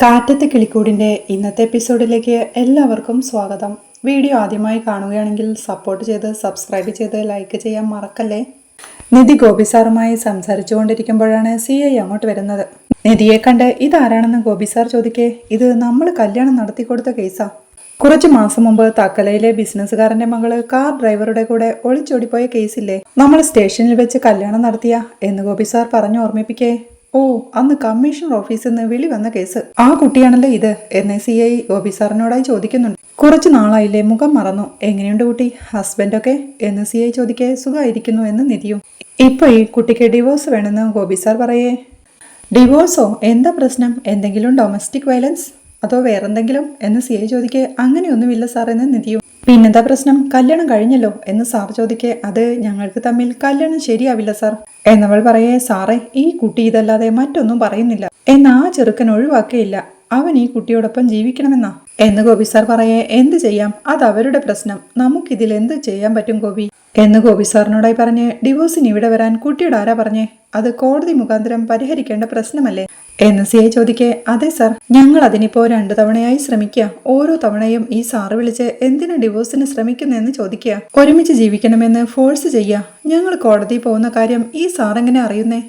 കാറ്റത്തെ കിളിക്കൂടിൻ്റെ ഇന്നത്തെ എപ്പിസോഡിലേക്ക് എല്ലാവർക്കും സ്വാഗതം. വീഡിയോ ആദ്യമായി കാണുകയാണെങ്കിൽ സപ്പോർട്ട് ചെയ്ത് സബ്സ്ക്രൈബ് ചെയ്ത് ലൈക്ക് ചെയ്യാൻ മറക്കല്ലേ. നിധി ഗോപി സാറുമായി സംസാരിച്ചു കൊണ്ടിരിക്കുമ്പോഴാണ് CI അങ്ങോട്ട് വരുന്നത്. നിധിയെ കണ്ട് ഇതാരാണെന്ന് ഗോപി സാർ ചോദിക്കേ, ഇത് നമ്മൾ കല്യാണം നടത്തി കൊടുത്ത കേസാ. കുറച്ചു മാസം മുമ്പ് തക്കലയിലെ ബിസിനസ്സുകാരന്റെ മകള് കാർ ഡ്രൈവറുടെ കൂടെ ഒളിച്ചോടിപ്പോയ കേസില്ലേ, നമ്മൾ സ്റ്റേഷനിൽ വെച്ച് കല്യാണം നടത്തിയ എന്ന് ഗോപി സാർ പറഞ്ഞു ഓർമ്മിപ്പിക്കേ. ഓ, അന്ന് കമ്മീഷണർ ഓഫീസിൽ നിന്ന് വിളി വന്ന കേസ്, ആ കുട്ടിയാണല്ലോ ഇത് എന്ന് CI ഗോപി സാറിനോടായി ചോദിക്കുന്നുണ്ട്. കുറച്ചു നാളായില്ലേ, മുഖം മറന്നു, എങ്ങനെയുണ്ട് കുട്ടി, ഹസ്ബൻഡൊക്കെ എന്ന് CI ചോദിക്കേ. സുഖമായിരിക്കുന്നു എന്ന് നിധിയും. ഇപ്പൊ ഈ കുട്ടിക്ക് ഡിവോഴ്സ് വേണമെന്ന് ഗോപി സാർ പറയേ. ഡിവോഴ്സോ, എന്താ പ്രശ്നം, എന്തെങ്കിലും ഡൊമസ്റ്റിക് വയലൻസ് അതോ വേറെന്തെങ്കിലും എന്ന് CI ചോദിക്കേ. അങ്ങനെയൊന്നുമില്ല സാർ എന്ന് നിധിയും. പിന്നെന്താ പ്രശ്നം, കല്യാണം കഴിഞ്ഞല്ലോ എന്ന് സാർ ചോദിക്കേ. അത് ഞങ്ങൾക്ക് തമ്മിൽ കല്യാണം ശരിയാവില്ല സാർ എന്നവൾ പറയേ. സാറേ, ഈ കുട്ടി ഇതല്ലാതെ മറ്റൊന്നും പറയുന്നില്ല, എന്നാ ആ ചെറുക്കൻ ഒഴിവാക്കേയില്ല, അവൻ ഈ കുട്ടിയോടൊപ്പം ജീവിക്കണമെന്നാ എന്ന് ഗോപി സാർ പറയേ. എന്ത് ചെയ്യാം, അത് അവരുടെ പ്രശ്നം, നമുക്കിതിൽ എന്ത് ചെയ്യാൻ പറ്റും ഗോപി എന്ന് ഗോപി സാറിനോടായി പറഞ്ഞ്. ഡിവോഴ്സിന് ഇവിടെ വരാൻ കുട്ടിയോട് ആരാ പറഞ്ഞേ, അത് കോടതി മുഖാന്തരം പരിഹരിക്കേണ്ട പ്രശ്നമല്ലേ എന്ന് CI ചോദിക്കേ. അതെ സാർ, ഞങ്ങൾ അതിനിപ്പോ 2 തവണയായി ശ്രമിക്കുക, ഓരോ തവണയും ഈ സാറ് വിളിച്ച് എന്തിനു ഡിവോഴ്സിന് ശ്രമിക്കുന്നെന്ന് ചോദിക്കുക, ഒരുമിച്ച് ജീവിക്കണമെന്ന് ഫോഴ്സ് ചെയ്യുക. ഞങ്ങൾ കോടതി പോകുന്ന കാര്യം ഈ സാർ എങ്ങനെ അറിയുന്നേ?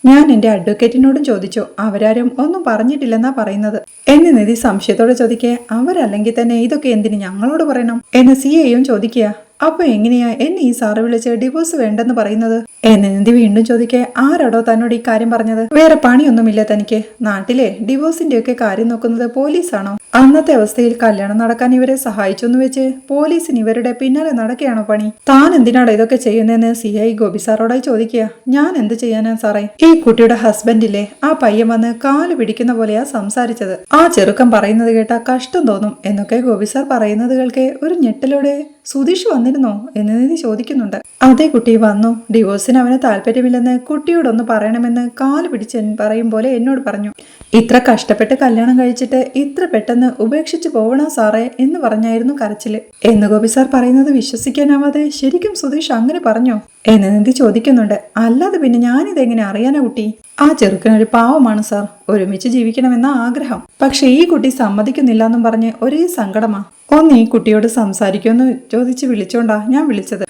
ഞാൻ എൻ്റെ അഡ്വക്കേറ്റിനോടും ചോദിച്ചു, അവരാരും ഒന്നും പറഞ്ഞിട്ടില്ലെന്നാ പറയുന്നത് എന്ന് നിധി സംശയത്തോടെ ചോദിക്കേ. അവരല്ലെങ്കിൽ തന്നെ ഇതൊക്കെ എന്തിന് ഞങ്ങളോട് പറയണം എന്ന് CIയും ചോദിക്കുക. അപ്പൊ എങ്ങനെയാ എന്നെ ഈ സാറ് വിളിച്ച് ഡിവോഴ്സ് വേണ്ടെന്ന് പറയുന്നത് എന്ന് നിധി വീണ്ടും ചോദിക്കേ. ആരാടോ തന്നോട് ഈ കാര്യം പറഞ്ഞത്? വേറെ പണിയൊന്നുമില്ല തനിക്ക്? നാട്ടിലെ ഡിവോഴ്സിന്റെ ഒക്കെ കാര്യം നോക്കുന്നത് പോലീസാണോ? അന്നത്തെ അവസ്ഥയിൽ കല്യാണം നടക്കാൻ ഇവരെ സഹായിച്ചൊന്നു വെച്ച് പോലീസിന് ഇവരുടെ പിന്നാലെ നടക്കുകയാണോ പണി? താൻ എന്തിനാടോ ഇതൊക്കെ ചെയ്യുന്നതെന്ന് CI ഗോപി സാറോടായി ചോദിക്കുക. ഞാൻ എന്ത് ചെയ്യാനാ സാറേ, ഈ കുട്ടിയുടെ ഹസ്ബൻഡില്ലേ, ആ പയ്യൻ വന്ന് കാല് പിടിക്കുന്ന പോലെയാ സംസാരിച്ചത്. ആ ചെറുക്കം പറയുന്നത് കേട്ടാ കഷ്ടം തോന്നും എന്നൊക്കെ ഗോപി സാർ പറയുന്നത് കേൾക്കെ ഒരു ഞെട്ടലോടെ സുധീഷ് വന്നിരുന്നോ എന്ന് നിധി ചോദിക്കുന്നുണ്ട്. അതേ, കുട്ടി വന്നു, ഡിവോഴ്സിന് അവന് താല്പര്യമില്ലെന്ന് കുട്ടിയോടൊന്ന് പറയണമെന്ന് കാല് പിടിച്ച് പറയും പോലെ എന്നോട് പറഞ്ഞു. ഇത്ര കഷ്ടപ്പെട്ട് കല്യാണം കഴിച്ചിട്ട് ഇത്ര പെട്ടെന്ന് ഉപേക്ഷിച്ച് പോകണോ സാറേ എന്ന് പറഞ്ഞായിരുന്നു കരച്ചില് എന്ന് ഗോപി സാർ പറയുന്നത് വിശ്വസിക്കാനാവാതെ, ശരിക്കും സുധീഷ് അങ്ങനെ പറഞ്ഞോ എന്ന് നിധി ചോദിക്കുന്നുണ്ട്. അല്ലാതെ പിന്നെ ഞാനിതെങ്ങനെ അറിയാനാ കുട്ടി? ആ ചെറുക്കനൊരു പാവമാണ് സാർ, ഒരുമിച്ച് ജീവിക്കണമെന്ന ആഗ്രഹം, പക്ഷെ ഈ കുട്ടി സമ്മതിക്കുന്നില്ല എന്നും പറഞ്ഞ് ഒരേ സങ്കടമാ. ഒന്ന് ഈ കുട്ടിയോട് സംസാരിക്കുമെന്ന് ചോദിച്ച് വിളിച്ചോണ്ടാ ഞാൻ വിളിച്ചത്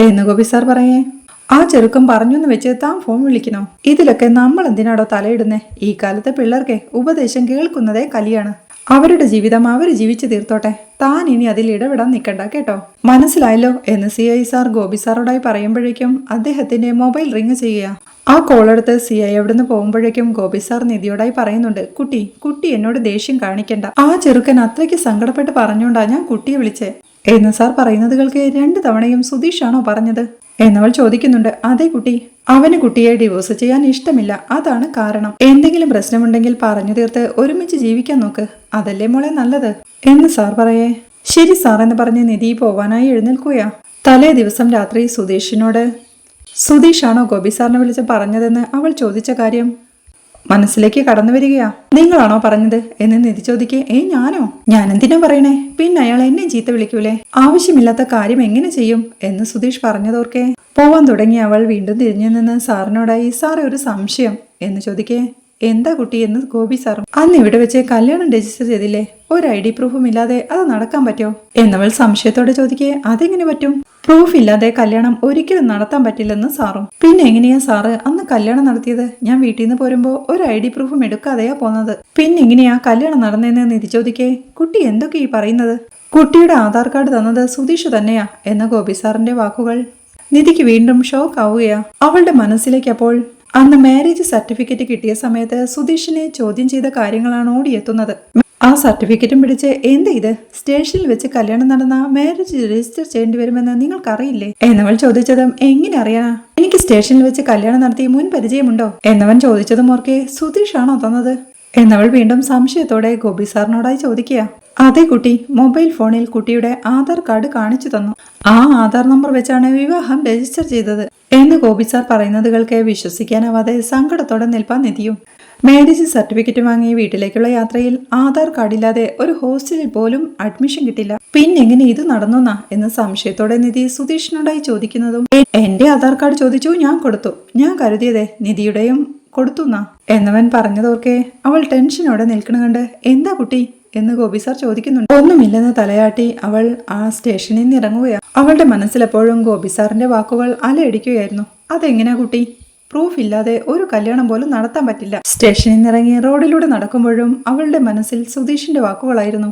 എന്ന് ഗോപി സാർ പറയേ. ആ ചെറുക്കം പറഞ്ഞെന്ന് വെച്ച് താൻ ഫോൺ വിളിക്കണോ? ഇതിലൊക്കെ നമ്മൾ എന്തിനാടോ തലയിടുന്നേ? ഈ കാലത്തെ പിള്ളേർക്ക് ഉപദേശം കേൾക്കുന്നതേ കലിയാണ്. അവരുടെ ജീവിതം അവർ ജീവിച്ചു തീർത്തോട്ടെ, താൻ ഇനി അതിൽ ഇടപെടാൻ നിൽക്കണ്ട കേട്ടോ, മനസ്സിലായല്ലോ എന്ന് CI സാർ ഗോപി സാറോടായി പറയുമ്പോഴേക്കും അദ്ദേഹത്തിന്റെ മൊബൈൽ റിങ് ചെയ്യുക. ആ കോളെടുത്ത് CI അവിടുന്ന് പോകുമ്പോഴേക്കും ഗോപി സാർ നിധിയോടായി പറയുന്നുണ്ട്, കുട്ടി എന്നോട് ദേഷ്യം കാണിക്കണ്ട, ആ ചെറുക്കൻ അത്രയ്ക്ക് സങ്കടപ്പെട്ട് പറഞ്ഞോണ്ടാ ഞാൻ കുട്ടിയെ വിളിച്ചേ എന്ന് സാർ പറയുന്നത് കേൾക്കെ. 2 തവണയും സുധീഷാണോ പറഞ്ഞത് എന്നവൾ ചോദിക്കുന്നുണ്ട്. അതേ കുട്ടി, അവന് കുട്ടിയെ ഡിവോഴ്സ് ചെയ്യാൻ ഇഷ്ടമില്ല, അതാണ് കാരണം. എന്തെങ്കിലും പ്രശ്നമുണ്ടെങ്കിൽ പറഞ്ഞു തീർത്ത് ഒരുമിച്ച് ജീവിക്കാൻ നോക്ക്, അതല്ലേ മോളെ നല്ലത് എന്ന് സാർ പറയേ. ശരി സാർ എന്ന് പറഞ്ഞ് നിധി പോവാനായി എഴുന്നേൽക്കുകയാ. തലേ ദിവസം രാത്രി സുധീഷാണോ ഗോപി സാറിനെ വിളിച്ച് പറഞ്ഞതെന്ന് അവൾ ചോദിച്ച കാര്യം മനസ്സിലേക്ക് കടന്നു വരികയാ. നിങ്ങളാണോ പറഞ്ഞത് എന്ന് നിധി ചോദിക്കേ. ഞാനോ? ഞാൻ എന്തിനാ പറയണേ, പിന്നെ അയാൾ എന്നെ ചീത്ത വിളിക്കൂലേ, ആവശ്യമില്ലാത്ത കാര്യം എങ്ങനെ ചെയ്യും എന്ന് സുധീഷ് പറഞ്ഞതോർക്കെ പോവാൻ തുടങ്ങി അവൾ വീണ്ടും തിരിഞ്ഞു നിന്ന് സാറിനോടായി, സാറേ ഒരു സംശയം എന്ന് ചോദിക്കേ. എന്താ കുട്ടി എന്ന് ഗോപി സാറും. അന്ന് ഇവിടെ വെച്ച് കല്യാണം രജിസ്റ്റർ ചെയ്തില്ലേ, ഒരു ID പ്രൂഫും ഇല്ലാതെ അത് നടക്കാൻ പറ്റോ എന്നവൾ സംശയത്തോടെ ചോദിക്കേ. അതെങ്ങനെ പറ്റും? പ്രൂഫ് ഇല്ലാതെ കല്യാണം ഒരിക്കലും നടത്താൻ പറ്റില്ലെന്ന് സാറും. പിന്നെ എങ്ങനെയാ സാറ് അന്ന് കല്യാണം നടത്തിയത്? ഞാൻ വീട്ടിൽ നിന്ന് പോരുമ്പോ ഒരു ID പ്രൂഫും എടുക്കാതെയാ പോന്നത്, പിന്നെ എങ്ങനെയാ കല്യാണം നടന്നതെന്ന് നിധി ചോദിക്കേ. കുട്ടി എന്തൊക്കെ ഈ പറയുന്നത്? കുട്ടിയുടെ ആധാർ കാർഡ് തന്നത് സുധീഷ് തന്നെയാ എന്ന ഗോപി സാറിന്റെ വാക്കുകൾ നിധിക്ക് വീണ്ടും ഷോക്ക് ആവുകയാ. അവളുടെ മനസ്സിലേക്ക് അപ്പോൾ അന്ന് മാരേജ് സർട്ടിഫിക്കറ്റ് കിട്ടിയ സമയത്ത് സുധീഷിനെ ചോദ്യം ചെയ്ത കാര്യങ്ങളാണ് ഓടിയെത്തുന്നത്. ആ സർട്ടിഫിക്കറ്റും പിടിച്ച് എന്ത് ഇത്, സ്റ്റേഷനിൽ വെച്ച് കല്യാണം നടന്ന മാരേജ് രജിസ്റ്റർ ചെയ്യേണ്ടി വരുമെന്ന് നിങ്ങൾക്കറിയില്ലേ എന്നവൾ ചോദിച്ചതും. എങ്ങനെ അറിയാനാ, എനിക്ക് സ്റ്റേഷനിൽ വെച്ച് കല്യാണം നടത്തി മുൻ പരിചയമുണ്ടോ എന്നവൻ ചോദിച്ചതും ഓർക്കെ സുധീഷാണോ തന്നത് എന്നവൾ വീണ്ടും സംശയത്തോടെ ഗോപി സാറിനോടായി ചോദിക്കുക. അതേ കുട്ടി, മൊബൈൽ ഫോണിൽ കുട്ടിയുടെ ആധാർ കാർഡ് കാണിച്ചു തന്നു, ആ ആധാർ നമ്പർ വെച്ചാണ് വിവാഹം രജിസ്റ്റർ ചെയ്തത് എന്ന് ഗോപി സാർ പറയുന്നത് കേൾക്കെ വിശ്വസിക്കാനാവാതെ സങ്കടത്തോടെ നിൽപ്പാൻ നിധിയും. മാരേജ് സർട്ടിഫിക്കറ്റ് വാങ്ങി വീട്ടിലേക്കുള്ള യാത്രയിൽ ആധാർ കാർഡില്ലാതെ ഒരു ഹോസ്റ്റലിൽ പോലും അഡ്മിഷൻ കിട്ടില്ല, പിന്നെങ്ങനെ ഇത് നടന്നുന്നാ എന്ന് സംശയത്തോടെ നിധി സുധീഷിനോടായി ചോദിക്കുന്നതും. എന്റെ ആധാർ കാർഡ് ചോദിച്ചു, ഞാൻ കൊടുത്തു, ഞാൻ കരുതിയതേ നിധിയുടെയും കൊടുത്തുന്നാ എന്നവൻ പറഞ്ഞതോർക്കെ അവൾ ടെൻഷനോടെ നിൽക്കണ കണ്ട് എന്താ കുട്ടി എന്ന് ഗോപി സാർ ചോദിക്കുന്നുണ്ട്. ഒന്നുമില്ലെന്ന് തലയാട്ടി അവൾ ആ സ്റ്റേഷനിൽ നിന്ന് ഇറങ്ങുകയാണ്. അവളുടെ മനസ്സിലെപ്പോഴും ഗോപി സാറിന്റെ വാക്കുകൾ അലയടിക്കുകയായിരുന്നു. അതെങ്ങനെയാ കുട്ടി? പ്രൂഫ് ഇല്ലാതെ ഒരു കല്യാണം പോലും നടത്താൻ പറ്റില്ല. സ്റ്റേഷനിൽ നിന്നിറങ്ങി റോഡിലൂടെ നടക്കുമ്പോഴും അവളുടെ മനസ്സിൽ സുധീഷിന്റെ വാക്കുകളായിരുന്നു.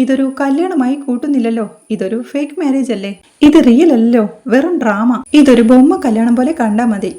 ഇതൊരു കല്യാണമായി കൂട്ടുന്നില്ലല്ലോ, ഇതൊരു ഫേക്ക് മാരേജ് അല്ലേ, ഇത് റിയൽ അല്ലല്ലോ, വെറും ഡ്രാമ. ഇതൊരു ബൊമ്മ കല്യാണം പോലെ കണ്ടാ മതി.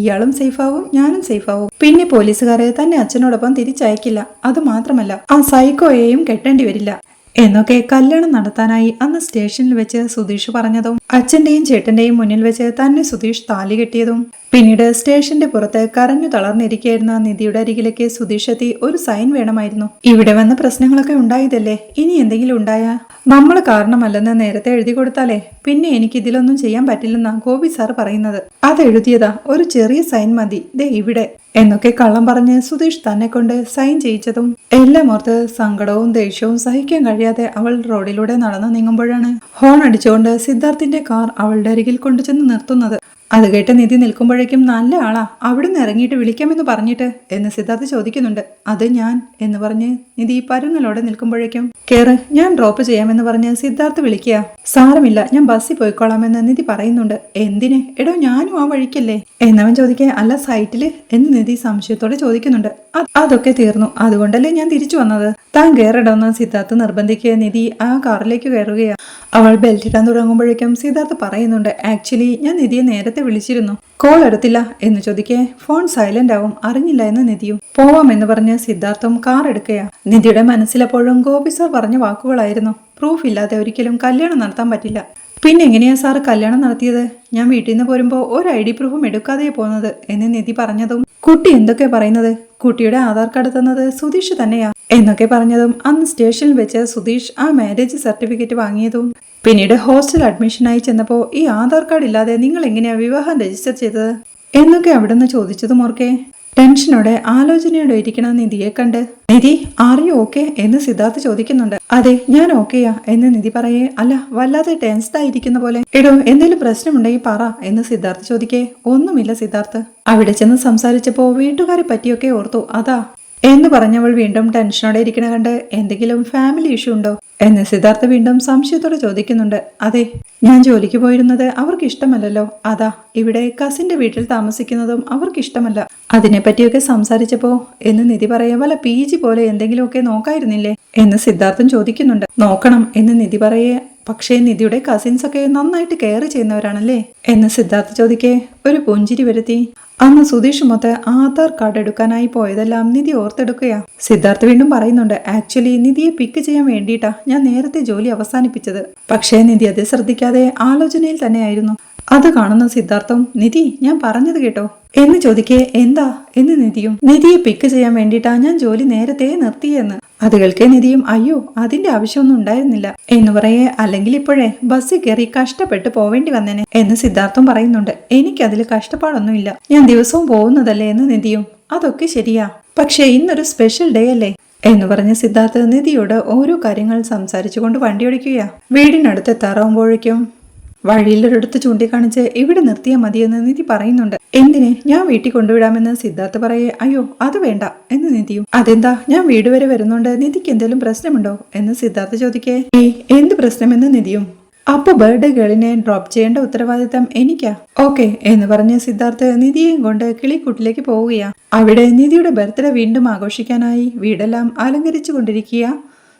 ഇയാളും സേഫാവും, ഞാനും സേഫാവും. പിന്നെ പോലീസുകാരെ തന്നെ അച്ഛനോടൊപ്പം തിരിച്ചയക്കില്ല. അത് മാത്രമല്ല ആ സൈക്കോയെയും കെട്ടേണ്ടി വരില്ല എന്നൊക്കെ കല്യാണം നടത്താനായി അന്ന് സ്റ്റേഷനിൽ വെച്ച് സുധീഷ് പറഞ്ഞതും അച്ഛന്റെയും ചേട്ടന്റെയും മുന്നിൽ വെച്ച് തന്നെ സുധീഷ് താലി കെട്ടിയതും പിന്നീട് സ്റ്റേഷന്റെ പുറത്ത് കരഞ്ഞു തളർന്നിരിക്കുകയായിരുന്ന നിധിയുടെ അരികിലേക്ക് സുധീഷ് എത്തി ഒരു സൈൻ വേണമായിരുന്നു. ഇവിടെ വന്ന പ്രശ്നങ്ങളൊക്കെ ഉണ്ടായതല്ലേ, ഇനി എന്തെങ്കിലും ഉണ്ടായാ നമ്മൾ കാരണമല്ലെന്ന് നേരത്തെ എഴുതി കൊടുത്താലേ പിന്നെ എനിക്ക് ഇതിലൊന്നും ചെയ്യാൻ പറ്റില്ലെന്നാ ഗോപി സാർ പറയുന്നത്. അതെഴുതിയതാ, ഒരു ചെറിയ സൈൻ മതി, ദേ ഇവിടെ എന്നൊക്കെ കള്ളം പറഞ്ഞ് സുധീഷ് തന്നെ കൊണ്ട് സൈൻ ചെയ്യിച്ചതും എല്ലാം ഓർത്ത് സങ്കടവും ദേഷ്യവും സഹിക്കാൻ കഴിയാതെ അവൾ റോഡിലൂടെ നടന്നു നീങ്ങുമ്പോഴാണ് ഹോൺ അടിച്ചുകൊണ്ട് സിദ്ധാർത്ഥിന്റെ കാർ അവളുടെ അരികിൽ കൊണ്ടുചെന്ന് നിർത്തുന്നത്. അത് കേട്ട് നിധി നിൽക്കുമ്പോഴേക്കും നല്ല ആളാ, അവിടുന്ന് ഇറങ്ങിയിട്ട് വിളിക്കാമെന്ന് പറഞ്ഞിട്ട് എന്ന് സിദ്ധാർത്ഥ് ചോദിക്കുന്നുണ്ട്. അത് ഞാൻ എന്ന് പറഞ്ഞ് നിധി പരുങ്ങലോടെ നിൽക്കുമ്പോഴേക്കും കേറ്, ഞാൻ ഡ്രോപ്പ് ചെയ്യാമെന്ന് പറഞ്ഞ് സിദ്ധാർത്ഥ് വിളിക്കുക. സാരമില്ല, ഞാൻ ബസ്സിൽ പോയിക്കോളാമെന്ന് നിധി പറയുന്നുണ്ട്. എന്തിന്? എടോ ഞാനും ആ വഴിക്കല്ലേ എന്നവൻ ചോദിക്കേ. അല്ല സൈറ്റില് എന്ന് നിധി സംശയത്തോടെ ചോദിക്കുന്നുണ്ട്. അതൊക്കെ തീർന്നു, അതുകൊണ്ടല്ലേ ഞാൻ തിരിച്ചു വന്നത്. താൻ കയറിടന്ന് സിദ്ധാർത്ഥ് നിർബന്ധിക്കുക. നിധി ആ കാറിലേക്ക് കയറുകയാണ്. അവൾ ബെൽറ്റ് ഇടാൻ തുടങ്ങുമ്പോഴേക്കും സിദ്ധാർത്ഥ് പറയുന്നുണ്ട്, ആക്ച്വലി ഞാൻ നിധിയെ നേരത്തെ വിളിച്ചിരുന്നു, കോൾ എടുത്തില്ല എന്ന് ചോദിക്കേ. ഫോൺ സൈലന്റ് ആവും, അറിഞ്ഞില്ല എന്ന് നിധിയും. പോവാമെന്ന് പറഞ്ഞ് സിദ്ധാർത്ഥും കാർ എടുക്കുകയാണ്. നിധിയുടെ മനസ്സിലെപ്പോഴും ഗോപി സാർ പറഞ്ഞ വാക്കുകളായിരുന്നു. പ്രൂഫ് ഇല്ലാതെ ഒരിക്കലും കല്യാണം നടത്താൻ പറ്റില്ല. പിന്നെ എങ്ങനെയാ സാർ കല്യാണം നടത്തിയത്? ഞാൻ വീട്ടിൽ നിന്ന് പോരുമ്പോ ഒരു ID പ്രൂഫും എടുക്കാതെ പോകുന്നത് എന്ന് നിധി പറഞ്ഞതും കുട്ടി എന്തൊക്കെ പറയുന്നത്, കുട്ടിയുടെ ആധാർ കാർഡ് തന്നത് സുധീഷ് തന്നെയാ എന്നൊക്കെ പറഞ്ഞതും അന്ന് സ്റ്റേഷനിൽ വെച്ച് സുധീഷ് ആ മാരേജ് സർട്ടിഫിക്കറ്റ് വാങ്ങിയതും പിന്നീട് ഹോസ്റ്റൽ അഡ്മിഷനായി ചെന്നപ്പോ ഈ ആധാർ കാർഡ് ഇല്ലാതെ നിങ്ങൾ എങ്ങനെയാ വിവാഹം രജിസ്റ്റർ ചെയ്തത് എന്നൊക്കെ അവിടുന്ന് ചോദിച്ചതും ഓർക്കെ ടെൻഷനോടെ ആലോചനയോടെ ഇരിക്കണ നിധിയെ കണ്ട് നിധി ആർ യു ഓക്കെ എന്ന് സിദ്ധാർത്ഥ് ചോദിക്കുന്നുണ്ട്. അതെ ഞാൻ ഓക്കെയാ എന്ന് നിധി പറയേ. അല്ല വല്ലാതെ ടെൻസ്ഡ് ആയിരിക്കുന്ന പോലെ. എടോ എന്തെങ്കിലും പ്രശ്നമുണ്ടെങ്കിൽ പറ എന്ന് സിദ്ധാർത്ഥ് ചോദിക്കേ. ഒന്നുമില്ല സിദ്ധാർത്ഥ്. അവിടെ ചെന്ന് സംസാരിച്ചപ്പോ വീട്ടുകാരെ പറ്റിയൊക്കെ ഓർത്തു, അതാ എന്ന് പറഞ്ഞവൾ വീണ്ടും ടെൻഷനോടെ ഇരിക്കണ കണ്ട് എന്തെങ്കിലും ഫാമിലി ഇഷ്യൂ ഉണ്ടോ എന്ന് സിദ്ധാർത്ഥ് വീണ്ടും സംശയത്തോടെ ചോദിക്കുന്നുണ്ട്. അതെ, ഞാൻ ജോലിക്ക് പോയിരുന്നത് അവർക്ക് ഇഷ്ടമല്ലല്ലോ, അതാ ഇവിടെ കസിന്റെ വീട്ടിൽ താമസിക്കുന്നതും അവർക്ക് ഇഷ്ടമല്ല. അതിനെപ്പറ്റിയൊക്കെ സംസാരിച്ചപ്പോ എന്ന് നിധി പറയെ. വല്ല PG പോലെ എന്തെങ്കിലുമൊക്കെ നോക്കായിരുന്നില്ലേ എന്ന് സിദ്ധാർത്ഥൻ ചോദിക്കുന്നുണ്ട്. നോക്കണം എന്ന് നിധി പറയെ. പക്ഷേ നിധിയുടെ കസിൻസ് ഒക്കെ നന്നായിട്ട് കെയർ ചെയ്യുന്നവരാണല്ലേ എന്ന് സിദ്ധാർത്ഥ് ചോദിക്കേ. ഒരു പുഞ്ചിരി വരുത്തി. അന്ന് സുധീഷ് മൊത്ത ആധാർ കാർഡ് എടുക്കാനായി പോയതെല്ലാം നിധി ഓർത്തെടുക്കുകയാ. സിദ്ധാർത്ഥ് വീണ്ടും പറയുന്നുണ്ട്, ആക്ച്വലി നിധിയെ പിക്ക് ചെയ്യാൻ വേണ്ടിയിട്ടാ ഞാൻ നേരത്തെ ജോലി അവസാനിപ്പിച്ചത്. പക്ഷേ നിധി അത് ശ്രദ്ധിക്കാതെ ആലോചനയിൽ തന്നെയായിരുന്നു. അത് കാണുന്ന സിദ്ധാർത്ഥം നിധി ഞാൻ പറഞ്ഞത് കേട്ടോ എന്ന് ചോദിക്കേ. എന്താ എന്ന് നിധിയും. നിധിയെ പിക്ക് ചെയ്യാൻ വേണ്ടിയിട്ടാ ഞാൻ ജോലി നേരത്തെ നിർത്തിയെന്ന്. അത് കേൾക്കേ നിധിയും അയ്യോ അതിന്റെ ആവശ്യമൊന്നും ഉണ്ടായിരുന്നില്ല എന്ന് പറയേ. അല്ലെങ്കിൽ ഇപ്പോഴേ ബസ്സിൽ കയറി കഷ്ടപ്പെട്ട് പോവേണ്ടി വന്നേനെ എന്ന് സിദ്ധാർത്ഥം പറയുന്നുണ്ട്. എനിക്കതിൽ കഷ്ടപ്പാടൊന്നുമില്ല, ഞാൻ ദിവസവും പോകുന്നതല്ലേ എന്ന് നിധിയും. അതൊക്കെ ശരിയാ, പക്ഷേ ഇന്നൊരു സ്പെഷ്യൽ ഡേ അല്ലേ എന്ന് പറഞ്ഞ് സിദ്ധാർത്ഥ് നിധിയോട് ഓരോ കാര്യങ്ങൾ സംസാരിച്ചുകൊണ്ട് വണ്ടി ഓടിക്കുകയാ. വീടിനടുത്ത് എത്താറാവുമ്പോഴേക്കും വഴിയിലൊരിടത്ത് ചൂണ്ടിക്കാണിച്ച് ഇവിടെ നിർത്തിയാൽ മതിയെന്ന് നിധി പറയുന്നുണ്ട്. എന്തിനെ? ഞാൻ വീട്ടിൽ കൊണ്ടുവിടാമെന്ന് സിദ്ധാർത്ഥ് പറയേ. അയ്യോ അത് വേണ്ട എന്ന് നിധിയും. അതെന്താ? ഞാൻ വീട് വരെ വരുന്നുണ്ട്, നിധിക്ക് എന്തെങ്കിലും പ്രശ്നമുണ്ടോ എന്ന് സിദ്ധാർത്ഥ് ചോദിക്കേ. എന്ത് പ്രശ്നമെന്ന് നിധിയും. അപ്പൊ ബർത്ത്ഡേ ഗേളിനെ ഡ്രോപ്പ് ചെയ്യേണ്ട ഉത്തരവാദിത്തം എനിക്കാ. ഓക്കെ എന്ന് പറഞ്ഞ് സിദ്ധാർത്ഥ് നിധിയെയും കൊണ്ട് കിളിക്കൂട്ടിലേക്ക് പോവുകയാ. അവിടെ നിധിയുടെ ബർത്ത്ഡേ വീണ്ടും ആഘോഷിക്കാനായി വീടെല്ലാം അലങ്കരിച്ചു കൊണ്ടിരിക്കുക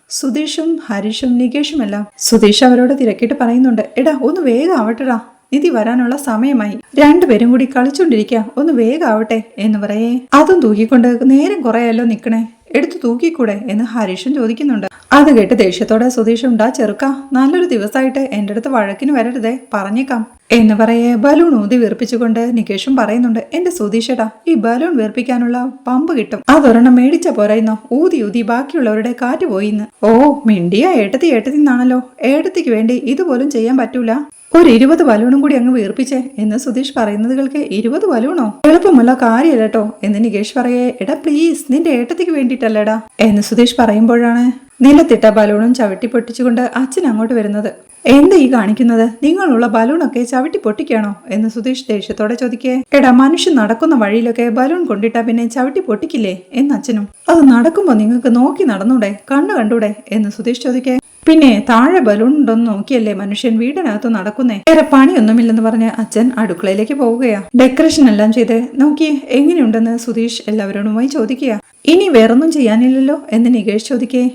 സുധീഷും ഹരീഷും നികേഷുമെല്ലാം. സുധീഷ് അവരോട് തിരക്കിട്ട് പറയുന്നുണ്ട്, എടാ ഒന്ന് വേഗം ആവട്ടെടാ, നിധി വരാനുള്ള സമയമായി, രണ്ടുപേരും കൂടി കളിച്ചോണ്ടിരിക്കുക, ഒന്ന് വേഗം ആവട്ടെ എന്ന് പറയേ. അതും തൂക്കിക്കൊണ്ട് നേരം കുറെയല്ലോ നിക്കണേ, എടുത്തു തൂക്കിക്കൂടെ എന്ന് ഹരീഷും ചോദിക്കുന്നുണ്ട്. അത് കേട്ട് ദേഷ്യത്തോടെ സുധീഷ് ഉണ്ടാ ചെറുക്ക, നല്ലൊരു ദിവസമായിട്ട് എന്റെ അടുത്ത് വഴക്കിന് വരരുതേ, പറഞ്ഞേക്കാം എന്ന് പറയേ. ബലൂൺ ഊതി വീർപ്പിച്ചുകൊണ്ട് നികേഷും പറയുന്നുണ്ട്, എന്റെ സുധീഷേടാ ഈ ബലൂൺ വീർപ്പിക്കാനുള്ള പമ്പ് കിട്ടും, അതൊരെണ്ണം മേടിച്ച പോരായിരുന്നോ, ഊതി ഊതി ബാക്കിയുള്ളവരുടെ കാറ്റ് പോയിന്ന്. ഓ മിണ്ടിയ ഏട്ടത്തിന്നാണല്ലോ, ഏട്ടത്തിക്ക് വേണ്ടി ഇതുപോലും ചെയ്യാൻ പറ്റൂല, ഒരു 20 ബലൂണും കൂടി അങ്ങ് വീർപ്പിച്ചേ എന്ന് സുധീഷ് പറയുന്നത് കേൾക്ക്. 20 ബലൂണോ? എളുപ്പമുള്ള കാര്യമല്ല കേട്ടോ എന്ന് നികേഷ് പറയേ. എടാ പ്ലീസ് നിന്റെ ഏട്ടത്തിക്ക് വേണ്ടിയിട്ടല്ലേടാ എന്ന് സുധീഷ് പറയുമ്പോഴാണ് നിലത്തിട്ട ബലൂണും ചവിട്ടി പൊട്ടിച്ചുകൊണ്ട് അച്ഛൻ അങ്ങോട്ട് വരുന്നത്. എന്താ ഈ കാണിക്കുന്നത്? നിങ്ങളുള്ള ബലൂണൊക്കെ ചവിട്ടി പൊട്ടിക്കാണോ എന്ന് സുധീഷ് ദേഷ്യത്തോടെ ചോദിക്കേ. എടാ, മനുഷ്യൻ നടക്കുന്ന വഴിയിലൊക്കെ ബലൂൺ കൊണ്ടിട്ടാ പിന്നെ ചവിട്ടി പൊട്ടിക്കില്ലേ എന്ന് അച്ഛനും. അത് നടക്കുമ്പോ നിങ്ങൾക്ക് നോക്കി നടന്നൂടെ, കണ്ടൂടെ എന്ന് സുധീഷ് ചോദിക്കേ. പിന്നെ താഴെ ബലൂൺ ഉണ്ടോന്ന് നോക്കിയല്ലേ മനുഷ്യൻ വീടിനകത്ത് നടക്കുന്നേ. വേറെ പണിയൊന്നുമില്ലെന്ന് പറഞ്ഞ് അച്ഛൻ അടുക്കളയിലേക്ക് പോവുകയാ. ഡെക്കറേഷൻ എല്ലാം ചെയ്ത് നോക്കിയേ എങ്ങനെയുണ്ടെന്ന് സുധീഷ് എല്ലാവരോടുമായി ചോദിക്കുക. ഇനി വേറൊന്നും ചെയ്യാനില്ലല്ലോ എന്ന് നികേഷ് ചോദിക്കേ.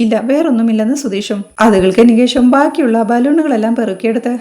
ഇല്ല, വേറൊന്നുമില്ലെന്ന് സുധീഷും. അത് കേൾക്കെ നികേഷും ബാക്കിയുള്ള ബലൂണുകളെല്ലാം പെറുക്കിയെടുത്ത്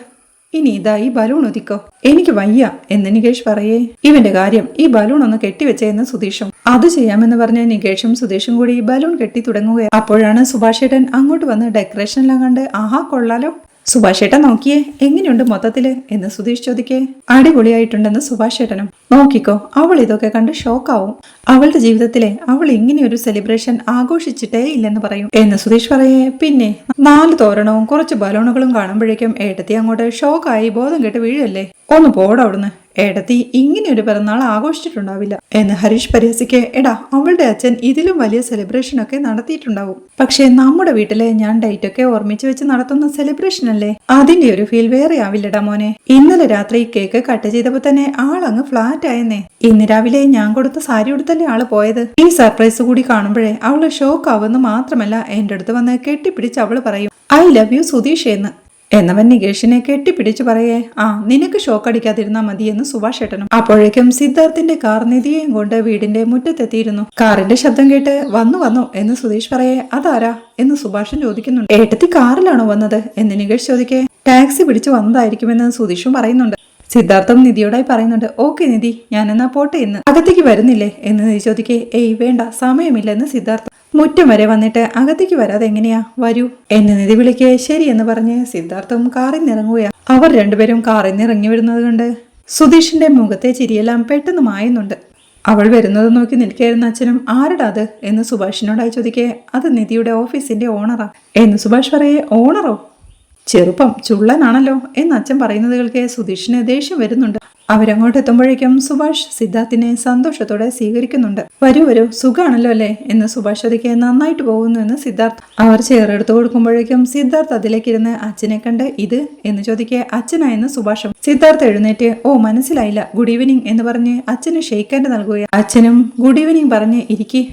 ഇനി ഇതാ ഈ ബലൂൺ ഒതുക്കോ, എനിക്ക് വയ്യ എന്ന് നികേഷ് പറയേ. ഇവന്റെ കാര്യം ഈ ബലൂൺ ഒന്ന് കെട്ടിവെച്ചെന്ന് സുധീഷും. അത് ചെയ്യാമെന്ന് പറഞ്ഞ് നികേഷും സുധീഷും കൂടി ബലൂൺ കെട്ടി തുടങ്ങുക. അപ്പോഴാണ് സുഭാഷേട്ടൻ അങ്ങോട്ട് വന്ന് ഡെക്കറേഷൻ എല്ലാം കണ്ട് ആഹാ കൊള്ളാലോ, സുഭാഷേട്ടൻ നോക്കിയേ എങ്ങനെയുണ്ട് മൊത്തത്തില് എന്ന് സുധീഷ് ചോദിക്കേ. അടിപൊളിയായിട്ടുണ്ടെന്ന് സുഭാഷേട്ടനും. നോക്കിക്കോ, അവൾ ഇതൊക്കെ കണ്ട് ഷോക്കാവും. അവളുടെ ജീവിതത്തിലെ അവൾ ഇങ്ങനെയൊരു സെലിബ്രേഷൻ ആഘോഷിച്ചിട്ടേ ഇല്ലെന്ന് പറയും എന്ന് സുധീഷ് പറയേ. പിന്നെ 4 തോരണവും കുറച്ച് ബലൂണുകളും കാണുമ്പോഴേക്കും ഏട്ടത്തി അങ്ങോട്ട് ഷോക്കായി ബോധം കെട്ട് വീഴല്ലേ. ഒന്ന് പോടവിടുന്ന്, ഏടത്തി ഇങ്ങനെയൊരു പിറന്നാൾ ആഘോഷിച്ചിട്ടുണ്ടാവില്ല എന്ന് ഹരീഷ് പരിഹസിക്കെ. എടാ, അവളുടെ അച്ഛൻ ഇതിലും വലിയ സെലിബ്രേഷൻ ഒക്കെ നടത്തിയിട്ടുണ്ടാവും. പക്ഷെ നമ്മുടെ വീട്ടിലെ ഞാൻ ഡേറ്റ് ഒക്കെ ഓർമ്മിച്ച് വെച്ച് നടത്തുന്ന സെലിബ്രേഷൻ അല്ലേ, അതിന്റെ ഒരു ഫീൽ വേറെ ആവില്ലടാ മോനെ. ഇന്നലെ രാത്രി കേക്ക് കട്ട് ചെയ്തപ്പോ തന്നെ ആളങ്ങ് ഫ്ലാറ്റ് ആയെന്നേ. ഇന്ന് രാവിലെ ഞാൻ കൊടുത്ത സാരി ഉടുത്തല്ലേ ആള് പോയത്. ഈ സർപ്രൈസ് കൂടി കാണുമ്പോഴേ അവള് ഷോക്ക് ആവുമെന്ന് മാത്രമല്ല എന്റെ അടുത്ത് വന്ന് കെട്ടിപ്പിടിച്ച് അവള് പറയും ഐ ലവ് യു സുധീഷ് എന്ന്. എന്നവൻ നികേഷിനെ കെട്ടിപ്പിടിച്ചു പറയേ. ആ, നിനക്ക് ഷോക്ക് അടിക്കാതിരുന്നാ മതിയെന്ന് സുഭാഷ് ഏട്ടനും. അപ്പോഴേക്കും സിദ്ധാർത്ഥിന്റെ കാർ നിധിയെയും കൊണ്ട് വീടിന്റെ മുറ്റത്തെത്തിയിരുന്നു. കാറിന്റെ ശബ്ദം കേട്ട് വന്നു എന്ന് സുധീഷ് പറയേ. അതാരാ എന്ന് സുഭാഷും ചോദിക്കുന്നുണ്ട്. ഏട്ടത്തി കാറിലാണോ വന്നത് എന്ന് നികേഷ് ചോദിക്കേ. ടാക്സി പിടിച്ചു വന്നതായിരിക്കുമെന്ന് സുധീഷും പറയുന്നുണ്ട്. സിദ്ധാർത്ഥം നിധിയോടായി പറയുന്നുണ്ട്. ഓക്കെ നിധി, ഞാൻ എന്നാ പോട്ടെ എന്ന്. അകത്തേക്ക് വരുന്നില്ലേ എന്ന് നിധി ചോദിക്കേ. ഏയ് വേണ്ട, സമയമില്ലെന്ന് സിദ്ധാർത്ഥം. മുറ്റം വരെ വന്നിട്ട് അകത്തേക്ക് വരാതെ എങ്ങനെയാ, വരൂ എന്ന് നിധി വിളിക്കേ. ശരി എന്ന് പറഞ്ഞ് സിദ്ധാർത്ഥം കാറിൽ നിറങ്ങുകയാ. അവർ രണ്ടുപേരും കാറിൽ നിന്ന് ഇറങ്ങി വരുന്നത് കൊണ്ട് സുധീഷിന്റെ മുഖത്തെ ചിരിയെല്ലാം പെട്ടെന്ന് മായുന്നുണ്ട്. അവൾ വരുന്നത് നോക്കി നിൽക്കായിരുന്ന അച്ഛനും ആരടാ അത് എന്ന് സുഭാഷിനോടായി ചോദിക്കേ. അത് നിധിയുടെ ഓഫീസിന്റെ ഓണറാ എന്ന് സുഭാഷ് പറയേ. ഓണറോ? ചെറുപ്പം ചുള്ളനാണല്ലോ എന്ന് അച്ഛൻ പറയുന്നത് കേൾക്കെ സുധീഷിന് ദേഷ്യം വരുന്നുണ്ട്. അവരങ്ങോട്ട് എത്തുമ്പോഴേക്കും സുഭാഷ് സിദ്ധാർത്ഥിനെ സന്തോഷത്തോടെ സ്വീകരിക്കുന്നുണ്ട്. വരൂ സുഖാണല്ലോ അല്ലേ എന്ന് സുഭാഷ് ചോദിക്കെ. നന്നായിട്ട് പോകുന്നു എന്ന് സിദ്ധാർത്ഥ്. അവർ ചെയറെടുത്ത് കൊടുക്കുമ്പോഴേക്കും സിദ്ധാർത്ഥ് അതിലേക്കിരുന്ന് അച്ഛനെ കണ്ട് ഇത് എന്ന് ചോദിക്കെ. അച്ഛനായെന്ന് സുഭാഷും. സിദ്ധാർത്ഥ് എഴുന്നേറ്റ് ഓ മനസ്സിലായില്ല, ഗുഡ് ഈവനിങ് എന്ന് പറഞ്ഞ് അച്ഛന് ഷെയ്ക്ക് ഹാൻഡ് നൽകുകയാണ്. അച്ഛനും ഗുഡ് ഈവനിങ് പറഞ്ഞ് ഇരിക്കി,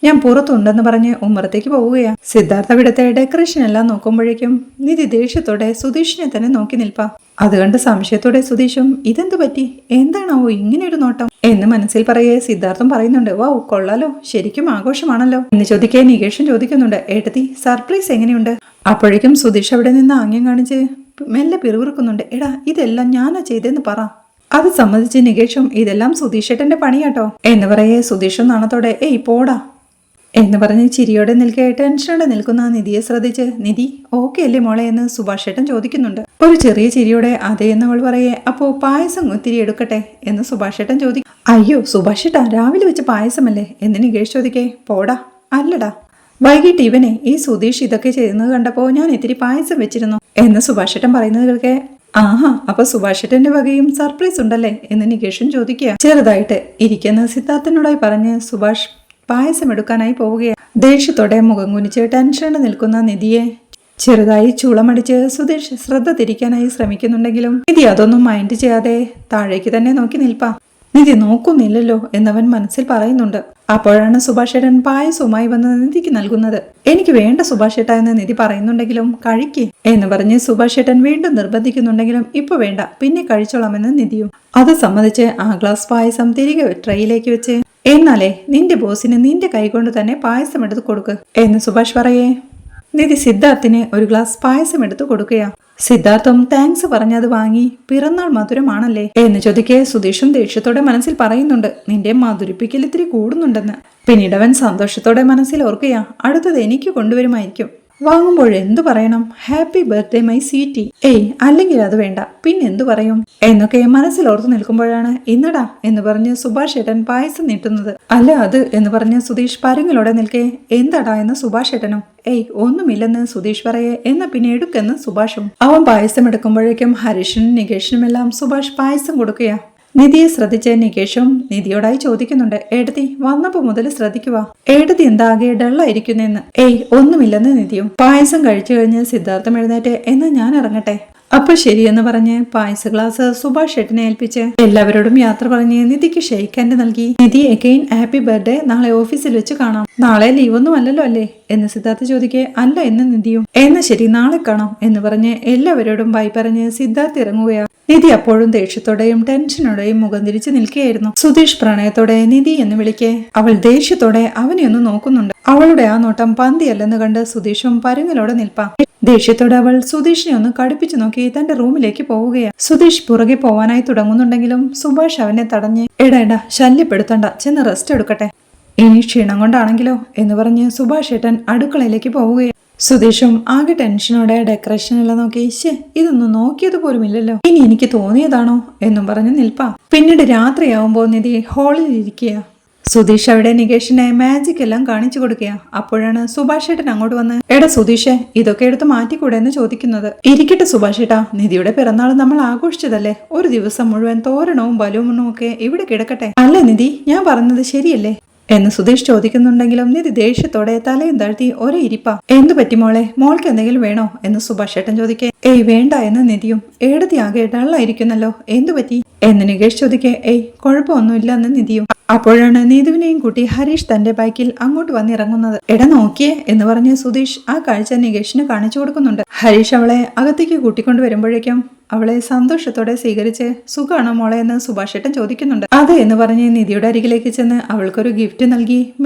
ഞാൻ പുറത്തുണ്ടെന്ന് പറഞ്ഞ് ഉമ്മറത്തേക്ക് പോവുകയാണ്. സിദ്ധാർത്ഥ അവിടുത്തെ ഡെക്കറേഷൻ എല്ലാം നോക്കുമ്പോഴേക്കും നിധി ദേഷ്യത്തോടെ സുധീഷിനെ തന്നെ നോക്കി നിൽപ്പാ. അത് കണ്ട് സംശയത്തോടെ സുധീഷും ഇതെന്തു പറ്റി, എന്താണാവോ ഇങ്ങനെയൊരു നോട്ടം എന്ന് മനസ്സിൽ പറയേ. സിദ്ധാർത്ഥം പറയുന്നുണ്ട്. വൗ കൊള്ളാലോ, ശരിക്കും ആഘോഷമാണല്ലോ എന്ന് ചോദിക്കേ. നികേഷും ചോദിക്കുന്നുണ്ട്. ഏട്ടത്തി സർപ്രൈസ് എങ്ങനെയുണ്ട്? അപ്പോഴേക്കും സുധീഷ് അവിടെ നിന്ന് ആംഗ്യം കാണിച്ച് മെല്ലെ പിറുപിറുക്കുന്നുണ്ട്. എടാ, ഇതെല്ലാം ഞാനാ ചെയ്തെന്ന് പറ. അത് സമ്മതിച്ച് നികേഷും ഇതെല്ലാം സുധീഷേട്ടന്റെ പണിയാട്ടോ എന്ന് പറയേ. സുധീഷും നാണത്തോടെ ഏയ് പോടാ എന്ന് പറഞ്ഞ് ചിരിയോടെ നിൽക്കെ ടെൻഷനോടെ നിൽക്കുന്ന നിധിയെ ശ്രദ്ധിച്ച് നിധി ഓക്കെ അല്ലേ മോളെ എന്ന് സുഭാഷ് ഏട്ടൻ ചോദിക്കുന്നുണ്ട്. ഒരു ചെറിയ ചിരിയോടെ അതേ എന്ന് അവൾ പറയേ. അപ്പോ പായസം ഒത്തിരി എടുക്കട്ടെ എന്ന് സുഭാഷ് ഏട്ടൻ ചോദിക്കും. അയ്യോ സുഭാഷ് ഏട്ടാ, രാവിലെ വെച്ച് പായസമല്ലേ എന്ന് നികേഷ് ചോദിക്കേ. പോടാ, അല്ലടാ വൈകിട്ട് ഇവനെ ഈ സുധീഷ് ഇതൊക്കെ ചെയ്യുന്നത് കണ്ടപ്പോ ഞാൻ ഇത്തിരി പായസം വെച്ചിരുന്നു എന്ന് സുഭാഷ് ഏട്ടൻ പറയുന്നത് കേൾക്കെ. ആഹാ, അപ്പൊ സുഭാഷ് ഏട്ടന്റെ വകയും സർപ്രൈസ് ഉണ്ടല്ലേ എന്ന് നികേഷും ചോദിക്കുക. ചെറുതായിട്ട് ഇരിക്കുന്ന സിദ്ധാർത്ഥനോടായി പറഞ്ഞ് സുഭാഷ് പായസം എടുക്കാനായി പോവുകയാണ്. ദേഷ്യത്തോടെ മുഖം കുനിച്ച് ടെൻഷനോടെ നിൽക്കുന്ന നിധിയെ ചെറുതായി ചുളമടിച്ച് സുധീഷ് ശ്രദ്ധ തിരിക്കാനായി ശ്രമിക്കുന്നുണ്ടെങ്കിലും നിധി അതൊന്നും മൈൻഡ് ചെയ്യാതെ താഴേക്ക് തന്നെ നോക്കി നിൽപ്പാ. നിധി നോക്കുന്നില്ലല്ലോ എന്നവൻ മനസ്സിൽ പറയുന്നുണ്ട്. അപ്പോഴാണ് സുഭാഷ് ഏട്ടൻ പായസവുമായി വന്ന് നിധിക്ക് നൽകുന്നത്. എനിക്ക് വേണ്ട സുഭാഷ് ഏട്ടാ എന്ന് നിധി പറയുന്നുണ്ടെങ്കിലും കഴിക്കേ എന്ന് പറഞ്ഞ് സുഭാഷ് ഏട്ടൻ വീണ്ടും നിർബന്ധിക്കുന്നുണ്ടെങ്കിലും ഇപ്പൊ വേണ്ട, പിന്നെ കഴിച്ചോളാമെന്ന് നിധിയും. അത് സമ്മതിച്ച് ആ ഗ്ലാസ് പായസം തിരികെ ട്രേയിലേക്ക് വെച്ച് എന്നാലേ നിന്റെ ബോസിന് നിന്റെ കൈകൊണ്ട് തന്നെ പായസം എടുത്ത് കൊടുക്ക് എന്ന് സുഭാഷ് പറയേ. നിധി സിദ്ധാർത്ഥിന് ഒരു ഗ്ലാസ് പായസം എടുത്തു കൊടുക്കുകയാ. സിദ്ധാർത്ഥം താങ്ക്സ് പറഞ്ഞത് വാങ്ങി പിറന്നാൾ മധുരമാണല്ലേ എന്ന് ചോദിക്കേ. സുധീഷും ദേഷ്യത്തോടെ മനസ്സിൽ പറയുന്നുണ്ട് നിന്റെ മധുരിപ്പിക്കൽ ഇത്തിരി കൂടുന്നുണ്ടെന്ന്. പിന്നീട് അവൻ സന്തോഷത്തോടെ മനസ്സിൽ ഓർക്കുകയാ. അടുത്തത് എനിക്ക് കൊണ്ടുവരുമായിരിക്കും. വാങ്ങുമ്പോൾ എന്തു പറയണം? Happy birthday my sweety. ഏയ് അല്ലെങ്കിൽ അത് വേണ്ട, പിന്നെന്തു പറയും എന്നൊക്കെ മനസ്സിൽ ഓർത്തു നിൽക്കുമ്പോഴാണ് ഇന്നടാ എന്ന് പറഞ്ഞ് സുഭാഷ് ഏട്ടൻ പായസം നീട്ടുന്നത്. അല്ല അത് എന്ന് പറഞ്ഞ് സുധീഷ് പരുങ്ങലോടെ നിൽക്കേ. എന്താടാ എന്ന് സുഭാഷ് ഏട്ടനും. ഏയ് ഒന്നുമില്ലെന്ന് സുധീഷ് പറയേ. എന്നാ പിന്നെ എടുക്കെന്ന് സുഭാഷും. അവൻ പായസം എടുക്കുമ്പോഴേക്കും ഹരീഷിനും നികേഷിനുമെല്ലാം സുഭാഷ് പായസം കൊടുക്കുകയാ. നിധിയെ ശ്രദ്ധിച്ച് നികേഷും നിധിയോടായി ചോദിക്കുന്നുണ്ട്. ഏടത്തി വന്നപ്പോ മുതൽ ശ്രദ്ധിക്കുക, ഏടത്തി എന്താകെ ഡള്ളായിരിക്കുന്നെന്ന്. ഏയ് ഒന്നുമില്ലെന്ന് നിധിയും. പായസം കഴിച്ചു കഴിഞ്ഞ് സിദ്ധാർത്ഥം എഴുന്നേറ്റ് എന്നാ ഞാൻ ഇറങ്ങട്ടെ. അപ്പൊ ശരിയെന്ന് പറഞ്ഞ് പായസ ഗ്ലാസ് സുഭാഷ് ഏട്ടനെ ഏൽപ്പിച്ച് എല്ലാവരോടും യാത്ര പറഞ്ഞ് നിധിക്ക് ഷെയ്ക്ക് ഹാൻഡ് നൽകി. നിധി എഗെയിൻ ഹാപ്പി ബർത്ത്ഡേ, നാളെ ഓഫീസിൽ വെച്ച് കാണാം. നാളെ ലീവൊന്നും അല്ലല്ലോ അല്ലേ എന്ന് സിദ്ധാർത്ഥ ചോദിക്കെ. അല്ല എന്ന് നിധിയും. എന്നാ ശരി നാളെ കാണാം എന്ന് പറഞ്ഞ് എല്ലാവരോടും ബൈ പറഞ്ഞ് സിദ്ധാർത്ഥ ഇറങ്ങുകയാണ്. നിധി അപ്പോഴും ദേഷ്യത്തോടെയും ടെൻഷനോടെയും മുഖം തിരിച്ചു നിൽക്കുകയായിരുന്നു. സുധീഷ് പ്രണയത്തോടെ നിധി എന്ന് വിളിക്കെ അവൾ ദേഷ്യത്തോടെ അവനെ ഒന്ന് നോക്കുന്നുണ്ട്. അവളുടെ ആ നോട്ടം പന്തിയല്ലെന്ന് കണ്ട് സുധീഷും പരുങ്ങലോടെ നിൽപ്പാം. ദേഷ്യത്തോടെ അവൾ സുധീഷിനെ ഒന്ന് കടുപ്പിച്ചു നോക്കി തന്റെ റൂമിലേക്ക് പോവുകയാണ്. സുധീഷ് പുറകെ പോവാനായി തുടങ്ങുന്നുണ്ടെങ്കിലും സുഭാഷ് അവനെ തടഞ്ഞ് എടാ ശല്യപ്പെടുത്തണ്ട, ചെന്ന് റെസ്റ്റ് എടുക്കട്ടെ, ഇനി ക്ഷീണം കൊണ്ടാണെങ്കിലോ എന്ന് പറഞ്ഞ് സുഭാഷ് ഏട്ടൻ അടുക്കളയിലേക്ക് പോവുകയാണ്. സുധീഷും ആകെ ടെൻഷനോടെ ഡെക്കറേഷൻ എല്ലാം നോക്കി ഇതൊന്നും നോക്കിയത് പോലും ഇല്ലല്ലോ, ഇനി എനിക്ക് തോന്നിയതാണോ എന്നും പറഞ്ഞ് നിൽപ്പാ. പിന്നീട് രാത്രിയാവുമ്പോ നിധി ഹാളിൽ ഇരിക്കുക. സുധീഷ് അവിടെ നികേഷിനെ മാജിക് എല്ലാം കാണിച്ചു കൊടുക്കുക. അപ്പോഴാണ് സുഭാഷ് ഏട്ടൻ അങ്ങോട്ട് വന്ന് എടാ സുധീഷേ ഇതൊക്കെ എടുത്ത് മാറ്റിക്കൂടെ എന്ന് ചോദിക്കുന്നത്. ഇരിക്കട്ടെ സുഭാഷ് ഏട്ടാ, നിധിയുടെ പിറന്നാൾ നമ്മൾ ആഘോഷിച്ചതല്ലേ, ഒരു ദിവസം മുഴുവൻ തോരണവും ബലൂണും ഒക്കെ ഇവിടെ കിടക്കട്ടെ. അല്ല നിധി, ഞാൻ പറഞ്ഞത് ശരിയല്ലേ എന്ന് സുധീഷ് ചോദിക്കുന്നുണ്ടെങ്കിലും നിധി ദേഷ്യത്തോടെ തലയും താഴ്ത്തി ഒരേ ഇരിപ്പാ. എന്തു പറ്റി മോളെ, മോൾക്ക് എന്തെങ്കിലും വേണോ എന്ന് സുഭാഷ് ഏട്ടൻ ചോദിക്കേ. ഏയ് വേണ്ട എന്ന് നിധിയും. ഏടത്തി ആകെ ഡള്ളായിരിക്കുന്നല്ലോ, എന്തു പറ്റി എന്ന് നികേഷ് ചോദിക്കേ. ഏയ് കുഴപ്പമൊന്നുമില്ല എന്ന് നിധിയും. അപ്പോഴാണ് നീതുവിനെയും കൂട്ടി ഹരീഷ് തന്റെ ബൈക്കിൽ അങ്ങോട്ട് വന്നിറങ്ങുന്നത്. എടാ നോക്കിയേ എന്ന് പറഞ്ഞ് സുധീഷ് ആ കാഴ്ച നികേഷിന് കാണിച്ചു കൊടുക്കുന്നുണ്ട്. ഹരീഷ് അവളെ അകത്തേക്ക് കൂട്ടിക്കൊണ്ട് വരുമ്പോഴേക്കും അവളെ സന്തോഷത്തോടെ സ്വീകരിച്ച് സുഖാണോ മോളെ എന്ന് സുഭാഷ് ഏട്ടൻ ചോദിക്കുന്നുണ്ട്. അതെ എന്ന് പറഞ്ഞ് നിധിയുടെ അരികിലേക്ക് ചെന്ന് അവൾക്കൊരു ഗിഫ്റ്റ് നൽകി.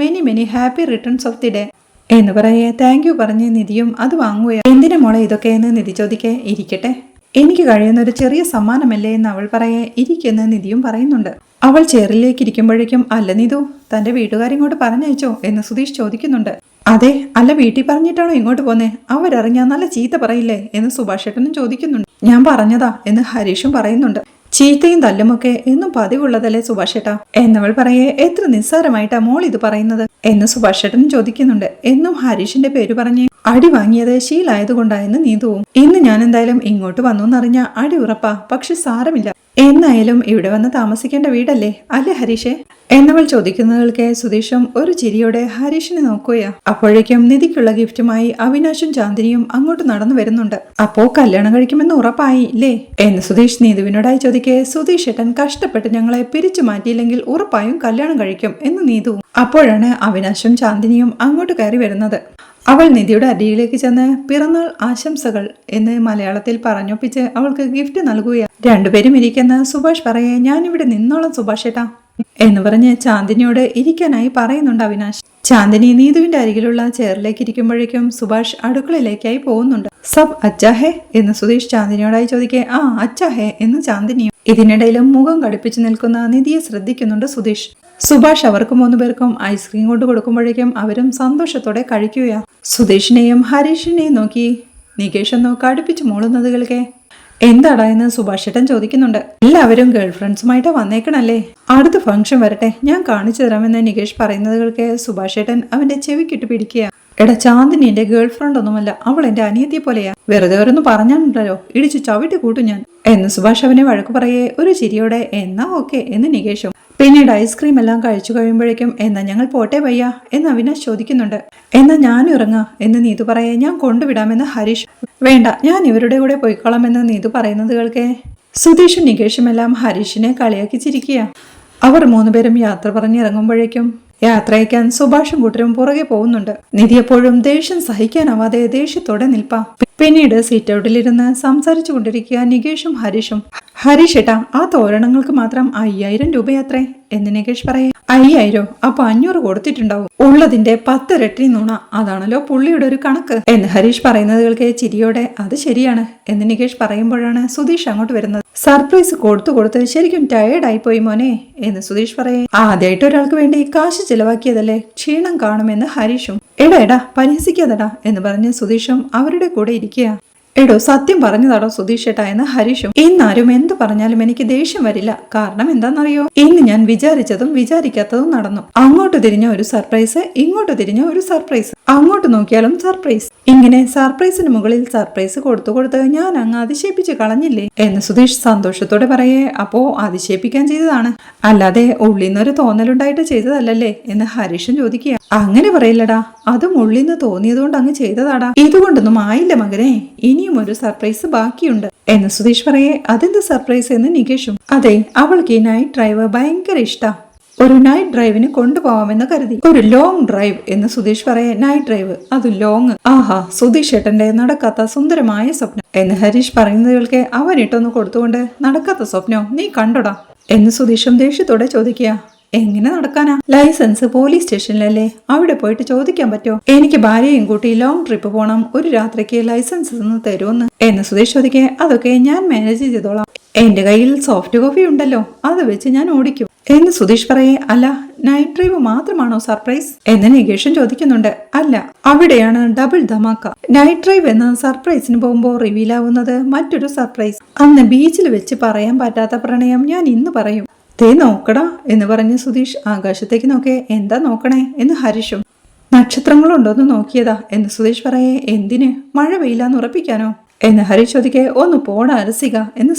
Many happy returns of the day എന്ന് പറയേ താങ്ക് യു പറഞ്ഞ് നിധിയും അത് വാങ്ങുകയോ. എന്തിനാ മോളെ ഇതൊക്കെ എന്ന് നിധി ചോദിക്കേ. ഇരിക്കട്ടെ, എനിക്ക് കഴിയുന്ന ഒരു ചെറിയ സമ്മാനമല്ലേ എന്ന് അവൾ പറയേ. ഇരിക്കുന്ന നിധിയും പറയുന്നുണ്ട്. അവൾ ചെയറിലേക്ക് ഇരിക്കുമ്പോഴേക്കും അല്ല നീതു, തന്റെ വീട്ടുകാരിങ്ങോട്ട് പറഞ്ഞയച്ചോ എന്ന് സുധീഷ് ചോദിക്കുന്നുണ്ട്. അതെ, അല്ല വീട്ടിൽ പറഞ്ഞിട്ടാണോ ഇങ്ങോട്ട് പോന്നേ, അവരറിഞ്ഞാ നല്ല ചീത്ത പറയില്ലേ എന്ന് സുഭാഷ് ഏട്ടനും ചോദിക്കുന്നുണ്ട്. ഞാൻ പറഞ്ഞതാ എന്ന് ഹരീഷും പറയുന്നുണ്ട്. ചീത്തയും തല്ലുമൊക്കെ എന്നും പതിവുള്ളതല്ലേ സുഭാഷ് ഏട്ടാ എന്നവൾ പറയേ. എത്ര നിസ്സാരമായിട്ടാ മോൾ ഇത് പറയുന്നത് എന്ന് സുഭാഷ് ഏട്ടനും ചോദിക്കുന്നുണ്ട്. എന്നും ഹരീഷിന്റെ പേര് പറഞ്ഞ് അടി വാങ്ങിയത് ശീലായതുകൊണ്ടായെന്ന് നീതുവും. ഇന്ന് ഞാൻ എന്തായാലും ഇങ്ങോട്ട് വന്നു എന്നറിഞ്ഞ അടി ഉറപ്പാ, പക്ഷെ സാരമില്ല, എന്നായാലും ഇവിടെ വന്ന് താമസിക്കേണ്ട വീടല്ലേ അല്ലേ ഹരീഷേ എന്നവൾ ചോദിക്കുന്നവൾക്ക് സുധീഷും ഒരു ചിരിയോടെ ഹരീഷിനെ നോക്കുകയാ. അപ്പോഴേക്കും നിധിക്കുള്ള ഗിഫ്റ്റുമായി അവിനാശും ചാന്ദിനിയും അങ്ങോട്ട് നടന്നു വരുന്നുണ്ട്. അപ്പോ കല്യാണം കഴിക്കുമെന്ന് ഉറപ്പായി ഇല്ലേ എന്ന് സുധീഷ് നീതുവിനോടായി ചോദിക്കെ. സുധീഷ് ഏട്ടൻ കഷ്ടപ്പെട്ട് ഞങ്ങളെ പിരിച്ചു മാറ്റിയില്ലെങ്കിൽ ഉറപ്പായും കല്യാണം കഴിക്കും എന്ന് നീതുവും. അപ്പോഴാണ് അവിനാശും ചാന്ദിനിയും അങ്ങോട്ട് കയറി വരുന്നത്. അവൾ നിധിയുടെ അരിയിലേക്ക് ചെന്ന് പിറന്നാൾ ആശംസകൾ എന്ന് മലയാളത്തിൽ പറഞ്ഞൊപ്പിച്ച് അവൾക്ക് ഗിഫ്റ്റ് നൽകുകയാണ്. രണ്ടുപേരും ഇരിക്കുന്ന സുഭാഷ് പറയേ. ഞാനിവിടെ നിന്നോളം സുഭാഷ് ഏട്ടാ എന്ന് പറഞ്ഞ് ചാന്ദിനിയോട് ഇരിക്കാനായി പറയുന്നുണ്ട് അവിനാശ്. ചാന്ദിനി നീതുവിന്റെ അരികിലുള്ള ചെയറിലേക്ക് ഇരിക്കുമ്പോഴേക്കും സുഭാഷ് അടുക്കളയിലേക്കായി പോകുന്നുണ്ട്. സബ് അച്ഛാ ഹേ എന്ന് സുധീഷ് ചാന്ദിനിയോടായി ചോദിക്കേ. ആ അച്ഛാ ഹേ എന്ന് ചാന്ദിനിയും. ഇതിനിടയിലും മുഖം കടുപ്പിച്ചു നിൽക്കുന്ന നിധിയെ ശ്രദ്ധിക്കുന്നുണ്ട് സുധീഷ്. സുഭാഷ് അവർക്ക് 3 പേർക്കും ഐസ്ക്രീം കൊണ്ട് കൊടുക്കുമ്പോഴേക്കും അവരും സന്തോഷത്തോടെ കഴിക്കുകയാ. സുധീഷിനെയും ഹരീഷിനെയും നോക്കി നികേഷ് എന്നോ കടുപ്പിച്ച് മൂളുന്നത് കേൾക്കേ. എന്താടാ എന്ന് സുഭാഷ് ഏട്ടൻ ചോദിക്കുന്നുണ്ട്. എല്ലാവരും ഗേൾ ഫ്രണ്ട്സുമായിട്ട് വന്നേക്കണല്ലേ, അടുത്ത ഫംഗ്ഷൻ വരട്ടെ ഞാൻ കാണിച്ചു തരാമെന്ന് നികേഷ് പറയുന്നത് കേൾക്കെ സുഭാഷ് ഏട്ടൻ അവന്റെ ചെവിക്കിട്ട് പിടിക്കുക. എടാ ചാന്ദിനി എന്റെ ഗേൾ ഫ്രണ്ട് ഒന്നുമല്ല, അവൾ എന്റെ അനിയത്തിയെ പോലെയാ, വെറുതെ ഓരോന്ന് പറഞ്ഞാണല്ലോ, ഇടിച്ചു ചവിട്ടി കൂട്ടും ഞാൻ എന്ന് സുഭാഷ് അവനെ വഴക്ക് പറയേ. ഒരു ചിരിയോടെ എന്നാ ഓക്കെ എന്ന് നികേഷും. പിന്നീട് ഐസ്ക്രീം എല്ലാം കഴിച്ചു കഴിയുമ്പോഴേക്കും എന്നാ ഞങ്ങൾ പോട്ടെ വയ്യ എന്ന് അവിനാശ് ചോദിക്കുന്നുണ്ട്. എന്നാ ഞാനും ഇറങ്ങാ എന്ന് നീതു പറയേ. ഞാൻ കൊണ്ടുവിടാമെന്ന് ഹരീഷ്. വേണ്ട, ഞാൻ ഇവരുടെ കൂടെ പോയിക്കോളാമെന്ന് നീതു പറയുന്നത് കേൾക്കെ സുധീഷും നികേഷും എല്ലാം ഹരീഷിനെ കളിയാക്കി ചിരിക്കുക. അവർ 3 പേരും യാത്ര പറഞ്ഞിറങ്ങുമ്പോഴേക്കും യാത്രയക്കാൻ സുഭാഷും കൂട്ടരും പുറകെ പോകുന്നുണ്ട്. നിധി എപ്പോഴും ദേഷ്യം സഹിക്കാനാവാതെ ദേഷ്യത്തോടെ നിൽപ്പാ. പിന്നീട് സീറ്റ് ഔട്ടിലിരുന്ന് സംസാരിച്ചു കൊണ്ടിരിക്കുക നികേഷും ഹരീഷും. ഹരീഷ് ഏട്ടാ, ആ തോരണങ്ങൾക്ക് മാത്രം 5000 രൂപയാത്രേ എന്ന് നികേഷ് പറയേ. 5000? അപ്പൊ 500 കൊടുത്തിട്ടുണ്ടാവും. ഉള്ളതിന്റെ 10 ഇരട്ടി നുണ, അതാണല്ലോ പുള്ളിയുടെ ഒരു കണക്ക് എന്ന് ഹരീഷ് പറയുന്നത് കേൾക്കെ ചിരിയോടെ അത് ശരിയാണ് എന്ന് നികേഷ് പറയുമ്പോഴാണ് സുധീഷ് അങ്ങോട്ട് വരുന്നത്. സർപ്രൈസ് കൊടുത്ത് ശരിക്കും ടയേർഡായി പോയി മോനെ എന്ന് സുധീഷ് പറയേ. ആദ്യമായിട്ട് ഒരാൾക്ക് വേണ്ടി കാശ് ചെലവാക്കിയതല്ലേ, ക്ഷീണം കാണുമെന്ന് ഹരീഷും. എടാ പരിഹസിക്കാതെടാ എന്ന് പറഞ്ഞ് സുധീഷും അവരുടെ കൂടെ ഇരിക്കുക. എടോ സത്യം പറഞ്ഞതാടോ സുധീഷ് ഏട്ടാ എന്ന് ഹരീഷും. ഇന്നാരും എന്ത് പറഞ്ഞാലും എനിക്ക് ദേഷ്യം വരില്ല, കാരണം എന്താണെന്നറിയോ, ഇന്ന് ഞാൻ വിചാരിച്ചതും വിചാരിക്കാത്തതും നടന്നു. അങ്ങോട്ട് തിരിഞ്ഞ ഒരു സർപ്രൈസ്, ഇങ്ങോട്ട് തിരിഞ്ഞ ഒരു സർപ്രൈസ്. അങ്ങോട്ട് നോക്കിയാലും സർപ്രൈസ്. ഇങ്ങനെ സർപ്രൈസിന് മുകളിൽ സർപ്രൈസ് കൊടുത്ത് ഞാൻ അങ്ങ് അതിശയിപ്പിച്ച് കളഞ്ഞില്ലേ എന്ന് സുധീഷ് സന്തോഷത്തോടെ പറയേ. അപ്പോ അതിശയിപ്പിക്കാൻ ചെയ്തതാണ്, അല്ലാതെ ഉള്ളിന്നൊരു തോന്നലുണ്ടായിട്ട് ചെയ്തതല്ലേ എന്ന് ഹരീഷൻ ചോദിക്കുക. അങ്ങനെ പറയില്ലടാ, അതും ഉള്ളിന്ന് തോന്നിയതുകൊണ്ട് അങ്ങ് ചെയ്തതാടാ. ഇതുകൊണ്ടൊന്നും ആയില്ല മകനെ, ഇനിയും ഒരു സർപ്രൈസ് ബാക്കിയുണ്ട് എന്ന് സുധീഷ് പറയേ. അതെന്ത് സർപ്രൈസ് എന്ന് നികേഷും. അതെ, അവൾക്ക് ഈ നൈറ്റ് ഡ്രൈവ് ഭയങ്കര ഇഷ്ടാ. ഒരു നൈറ്റ് ഡ്രൈവിന് കൊണ്ടുപോവാമെന്ന് കരുതി. ഒരു ലോങ് ഡ്രൈവ് എന്ന് സുധീഷ് പറയെ. നൈറ്റ് ഡ്രൈവ്, അത് ലോങ്. ആഹാ, സുധീഷ് ഏട്ടന്റെ നടക്കാത്ത സുന്ദരമായ സ്വപ്നം എന്ന് ഹരീഷ് പറയുന്നതുകൾക്ക് അവനിട്ടൊന്ന് കൊടുത്തുകൊണ്ട്, നടക്കാത്ത സ്വപ്നോ നീ കണ്ടോടാ എന്ന് സുധീഷും ദേഷ്യത്തോടെ ചോദിക്കുക. എങ്ങനെ നടക്കാനാ? ലൈസൻസ് പോലീസ് സ്റ്റേഷനിലല്ലേ, അവിടെ പോയിട്ട് ചോദിക്കാൻ പറ്റുമോ? എനിക്ക് ഭാര്യയും കൂട്ടി ലോങ് ട്രിപ്പ് പോണം, ഒരു രാത്രിക്ക് ലൈസൻസ് തരുമെന്ന് എന്ന് സുധീഷ് ചോദിക്കേ. അതൊക്കെ ഞാൻ മാനേജ് ചെയ്തോളാം, എന്റെ കയ്യിൽ സോഫ്റ്റ് കോപ്പി ഉണ്ടല്ലോ, അത് വെച്ച് ഞാൻ ഓടിക്കും എന്ന് സുധീഷ് പറയേ. അല്ല, നൈറ്റ് ഡ്രൈവ് മാത്രമാണോ സർപ്രൈസ് എന്ന് നികേഷൻ ചോദിക്കുന്നുണ്ട്. അല്ല, അവിടെയാണ് ഡബിൾ ധമാക്ക. നൈറ്റ് ഡ്രൈവ് എന്ന സർപ്രൈസിന് പോകുമ്പോൾ റിവീൽ ആവുന്നത് മറ്റൊരു സർപ്രൈസ്. അന്ന് ബീച്ചിൽ വെച്ച് പറയാൻ പറ്റാത്ത പ്രണയം ഞാൻ ഇന്ന് പറയും. തേ നോക്കടാ എന്ന് പറഞ്ഞ് സുധീഷ് ആകാശത്തേക്ക് നോക്കേ. എന്താ നോക്കണേ എന്ന് ഹരീഷും. നക്ഷത്രങ്ങളുണ്ടോന്ന് നോക്കിയതാ എന്ന് സുധീഷ് പറയേ. എന്തിന്? മഴ പെയ്യില്ലാന്ന് ഉറപ്പിക്കാനോ എന്ന് ഹരീഷ് ചോദിക്കേ. ഒന്ന് പോടാ അരസിക എന്ന്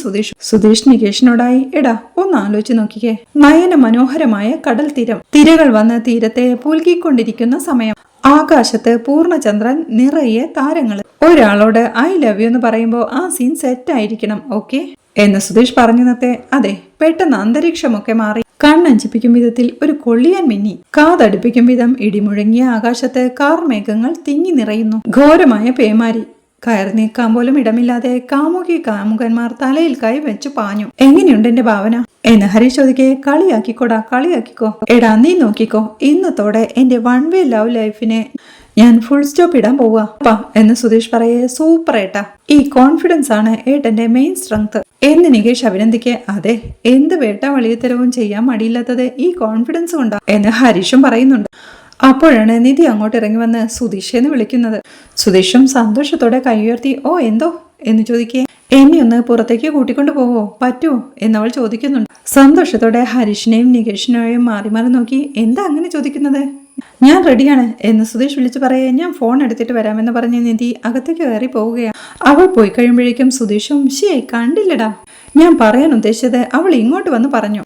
സുധീഷ് നികേഷിനോടായി. എടാ, ഒന്ന് ആലോചിച്ച് നോക്കിക്കേ, നയന മനോഹരമായ കടൽ തീരം, തിരകൾ വന്ന് തീരത്തെ പുൽകിക്കൊണ്ടിരിക്കുന്ന സമയം, ആകാശത്ത് പൂർണ്ണചന്ദ്രൻ, നിറയെ താരങ്ങൾ. ഒരാളോട് ഐ ലവ് യു എന്ന് പറയുമ്പോൾ ആ സീൻ സെറ്റ് ആയിരിക്കണം, ഓക്കെ എന്ന് സുധീഷ് പറഞ്ഞു നിർത്തേ. അതെ, പെട്ടെന്ന് അന്തരീക്ഷമൊക്കെ മാറി കണ്ണഞ്ചിപ്പിക്കും വിധത്തിൽ ഒരു കൊള്ളിയാൻ മിന്നി. കാതടുപ്പിക്കും വിധം ഇടിമുഴങ്ങിയ ആകാശത്ത് കാർമേഘങ്ങൾ തിങ്ങി നിറയുന്നു. ഘോരമായ പേമാരി. കയറി നീക്കാൻ പോലും ഇടമില്ലാതെ കാമുകന്മാർ തലയിൽ കൈ വെച്ചു പാഞ്ഞു. എങ്ങനെയുണ്ട് എന്റെ ഭാവന എന്ന് ഹരീഷ് ചോദിക്കേ. കളിയാക്കിക്കോടാ, കളിയാക്കിക്കോ. എടാ നീ നോക്കിക്കോ, ഇന്നത്തോടെ എന്റെ വൺ വേ ലവ് ലൈഫിനെ ഞാൻ ഫുൾ സ്റ്റോപ്പ് ഇടാൻ പോവാ എന്ന് സുധീഷ് പറയേ. സൂപ്പർ ഏട്ടാ, ഈ കോൺഫിഡൻസ് ആണ് ഏട്ടന്റെ മെയിൻ സ്ട്രെങ്ത് എന്ന് നികേഷ് അഭിനന്ദിക്കെ. അതെ, എന്ത് വേട്ട വളിയത്തരവും ചെയ്യാൻ മടിയില്ലാത്തത് ഈ കോൺഫിഡൻസ് കൊണ്ടാ എന്ന് ഹരീഷും പറയുന്നുണ്ട്. അപ്പോഴാണ് നിധി അങ്ങോട്ട് ഇറങ്ങി വന്ന് സുധീഷ് എന്ന് വിളിക്കുന്നത്. സുധീഷും സന്തോഷത്തോടെ കൈയുയർത്തി. ഓ എന്തോ എന്ന് ചോദിക്കേ. എന്നെ ഒന്ന് പുറത്തേക്ക് കൂട്ടിക്കൊണ്ടു പോവോ, പറ്റുമോ എന്നവൾ ചോദിക്കുന്നുണ്ട്. സന്തോഷത്തോടെ ഹരീഷിനെയും നികേഷിനെയും മാറി മാറി നോക്കി. എന്താ അങ്ങനെ ചോദിക്കുന്നത്? ഞാൻ റെഡിയാണ് എന്ന് സുധീഷ് വിളിച്ചു പറയേ. ഞാൻ ഫോൺ എടുത്തിട്ട് വരാമെന്ന് പറഞ്ഞ് നിധി അകത്തേക്ക് കയറി പോവുകയാണ്. അവൾ പോയി കഴിയുമ്പോഴേക്കും സുധീഷും കണ്ടില്ലടാ, ഞാൻ പറയാൻ ഉദ്ദേശിച്ചത് അവൾ ഇങ്ങോട്ട് വന്ന് പറഞ്ഞു,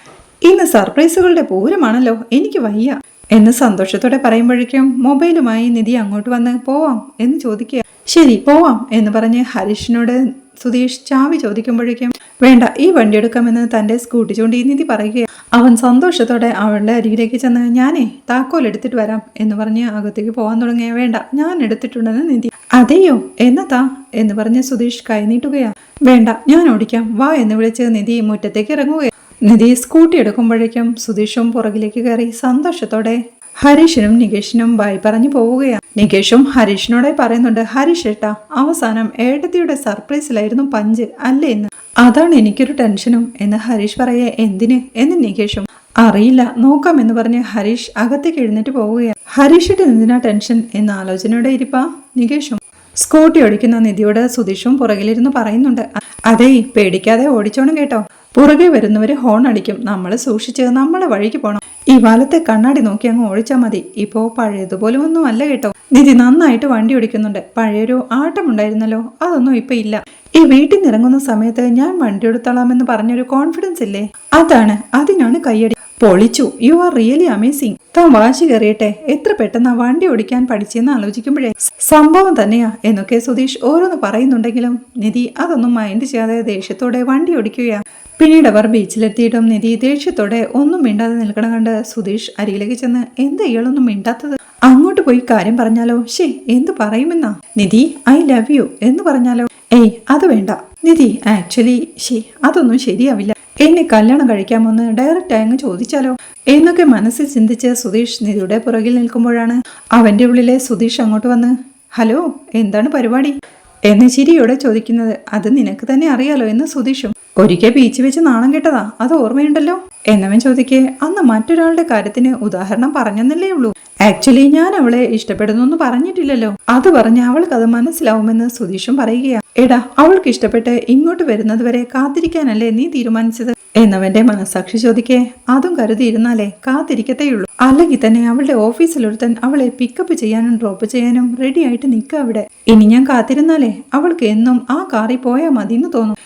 ഇന്ന് സർപ്രൈസുകളുടെ പൂരമാണല്ലോ, എനിക്ക് വയ്യ എന്ന് സന്തോഷത്തോടെ പറയുമ്പോഴേക്കും മൊബൈലുമായി നിധി അങ്ങോട്ട് വന്ന് പോവാം എന്ന് ചോദിക്കുക. ശരി പോവാം എന്ന് പറഞ്ഞ് ഹരീഷിനോട് സുധീഷ് ചാവി ചോദിക്കുമ്പോഴേക്കും വേണ്ട, ഈ വണ്ടി എടുക്കാമെന്ന് തന്റെ സ്കൂട്ടി ചൂണ്ടി നിധി പറയുക. അവൻ സന്തോഷത്തോടെ അവളുടെ അരികിലേക്ക് ചെന്ന് ഞാനേ താക്കോൽ എടുത്തിട്ട് വരാം എന്ന് പറഞ്ഞ് അകത്തേക്ക് പോകാൻ തുടങ്ങിയ. വേണ്ട, ഞാൻ എടുത്തിട്ടുണ്ടെന്ന് നിധി. അതെയോ, എന്നതാ എന്ന് പറഞ്ഞ് സുധീഷ് കൈനീട്ടുകയാ. വേണ്ട, ഞാൻ ഓടിക്കാം, വാ എന്ന് വിളിച്ച് നിധി മുറ്റത്തേക്ക് ഇറങ്ങുകയാണ്. നിധി സ്കൂട്ടി എടുക്കുമ്പോഴേക്കും സുധീഷും പുറകിലേക്ക് കയറി സന്തോഷത്തോടെ ഹരീഷിനും നികേഷിനും ബൈ പറഞ്ഞു പോവുകയാണ്. നികേഷും ഹരീഷിനോടെ പറയുന്നുണ്ട്. ഹരീഷ് ഏട്ടാ, അവസാനം ഏട്ടത്തിയുടെ സർപ്രൈസിലായിരുന്നു പഞ്ച് അല്ലേ എന്ന്. അതാണ് എനിക്കൊരു ടെൻഷനും എന്ന് ഹരീഷ് പറയേ. എന്തിന് എന്ന് നികേഷും. അറിയില്ല, നോക്കാം എന്ന് പറഞ്ഞ് ഹരീഷ് അകത്തേക്ക് എഴുന്നേറ്റ് പോവുകയാണ്. ഹരീഷിട്ട് എന്തിനാ ടെൻഷൻ എന്ന ആലോചനയോടെ ഇരിപ്പാ നികേഷും. സ്കൂട്ടി ഓടിക്കുന്ന നിധിയോട് സുധീഷും പുറകിലിരുന്ന് പറയുന്നുണ്ട്. അതേ, പേടിക്കാതെ ഓടിച്ചോണം കേട്ടോ, പുറകെ വരുന്നവര് ഹോൺ അടിക്കും, നമ്മൾ സൂക്ഷിച്ച് നമ്മളെ വഴിക്ക് പോണം. ഈ വലത്തെ കണ്ണാടി നോക്കി അങ്ങ് ഓടിച്ചാൽ മതി. ഇപ്പോ പഴയതുപോലെ ഒന്നും അല്ല കേട്ടോ. നിധി നന്നായിട്ട് വണ്ടി ഓടിക്കുന്നുണ്ട്. പഴയൊരു ആട്ടമുണ്ടായിരുന്നല്ലോ, അതൊന്നും ഇപ്പൊ ഇല്ല. ഈ വീട്ടിൽ നിന്ന് ഇറങ്ങുന്ന സമയത്ത് ഞാൻ വണ്ടി എടുത്തോളാമെന്ന് പറഞ്ഞൊരു കോൺഫിഡൻസ് ഇല്ലേ, അതിനാണ് കയ്യടി. പൊളിച്ചു, യു ആർ റിയലി അമേസിങ്. താൻ വാശി കയറിയട്ടെ, എത്ര പെട്ടെന്ന് വണ്ടി ഓടിക്കാൻ പഠിച്ചെന്ന് ആലോചിക്കുമ്പോഴേ സംഭവം തന്നെയാ എന്നൊക്കെ സുധീഷ് ഓരോന്ന് പറയുന്നുണ്ടെങ്കിലും നിധി അതൊന്നും മൈൻഡ് ചെയ്യാതെ ദേഷ്യത്തോടെ വണ്ടി ഓടിക്കുകയാ. പിന്നീട് അവർ ബീച്ചിലെത്തിയിട്ടും നിധി ദേഷ്യത്തോടെ ഒന്നും മിണ്ടാതെ നിൽക്കണം കണ്ട് സുധീഷ് അരികിലേക്ക് ചെന്ന് എന്താ ഇയാളൊന്നും മിണ്ടാത്തത്, അങ്ങോട്ട് പോയി കാര്യം പറഞ്ഞാലോ, എന്ത് പറയുമെന്നാ. നിധി ഐ ലവ് യു എന്ന് പറഞ്ഞാലോ. ഏയ് അത് വേണ്ട നിധി, ആക്ച്വലി അതൊന്നും ശരിയാവില്ല, എന്നെ കല്യാണം കഴിക്കാമെന്ന് ഡയറക്റ്റ് അങ്ങ് ചോദിച്ചാലോ എന്നൊക്കെ മനസ്സിൽ ചിന്തിച്ച് സുധീഷ് നിധിയുടെ പുറകിൽ നിൽക്കുമ്പോഴാണ് അവന്റെ ഉള്ളിലെ സുധീഷ് അങ്ങോട്ട് വന്ന് ഹലോ എന്താണ് പരിപാടി എന്ന് ചിരിയോടെ ചോദിക്കുന്നത്. അത് നിനക്ക് തന്നെ അറിയാലോ എന്ന് സുധീഷും. ഒരിക്കൽ ബീച്ച് വെച്ച് നാണം കെട്ടതാ, അത് ഓർമ്മയുണ്ടല്ലോ എന്നവൻ ചോദിക്കേ. അന്ന് മറ്റൊരാളുടെ കാര്യത്തിന് ഉദാഹരണം പറഞ്ഞെന്നല്ലേ ഉള്ളൂ, ആക്ച്വലി ഞാൻ അവളെ ഇഷ്ടപ്പെടുന്നു പറഞ്ഞിട്ടില്ലല്ലോ, അത് പറഞ്ഞ് അവൾക്ക് അത് മനസ്സിലാവുമെന്ന് സുധീഷും പറയുകയാ. എടാ, അവൾക്ക് ഇഷ്ടപ്പെട്ട് ഇങ്ങോട്ട് വരുന്നത് വരെ കാത്തിരിക്കാനല്ലേ നീ തീരുമാനിച്ചത് എന്നവന്റെ മനസാക്ഷി ചോദിക്കേ അതും കരുതിയിരുന്നാലേ കാത്തിരിക്കത്തേയുള്ളൂ. അല്ലെങ്കിൽ തന്നെ അവളുടെ ഓഫീസിലൊരുത്തൻ അവളെ പിക്കപ്പ് ചെയ്യാനും ഡ്രോപ്പ് ചെയ്യാനും റെഡി ആയിട്ട് നിൽക്കുക അവിടെ. ഇനി ഞാൻ കാത്തിരുന്നാലേ അവൾക്ക് എന്നും ആ കാറിൽ പോയാൽ മതി എന്ന് തോന്നും.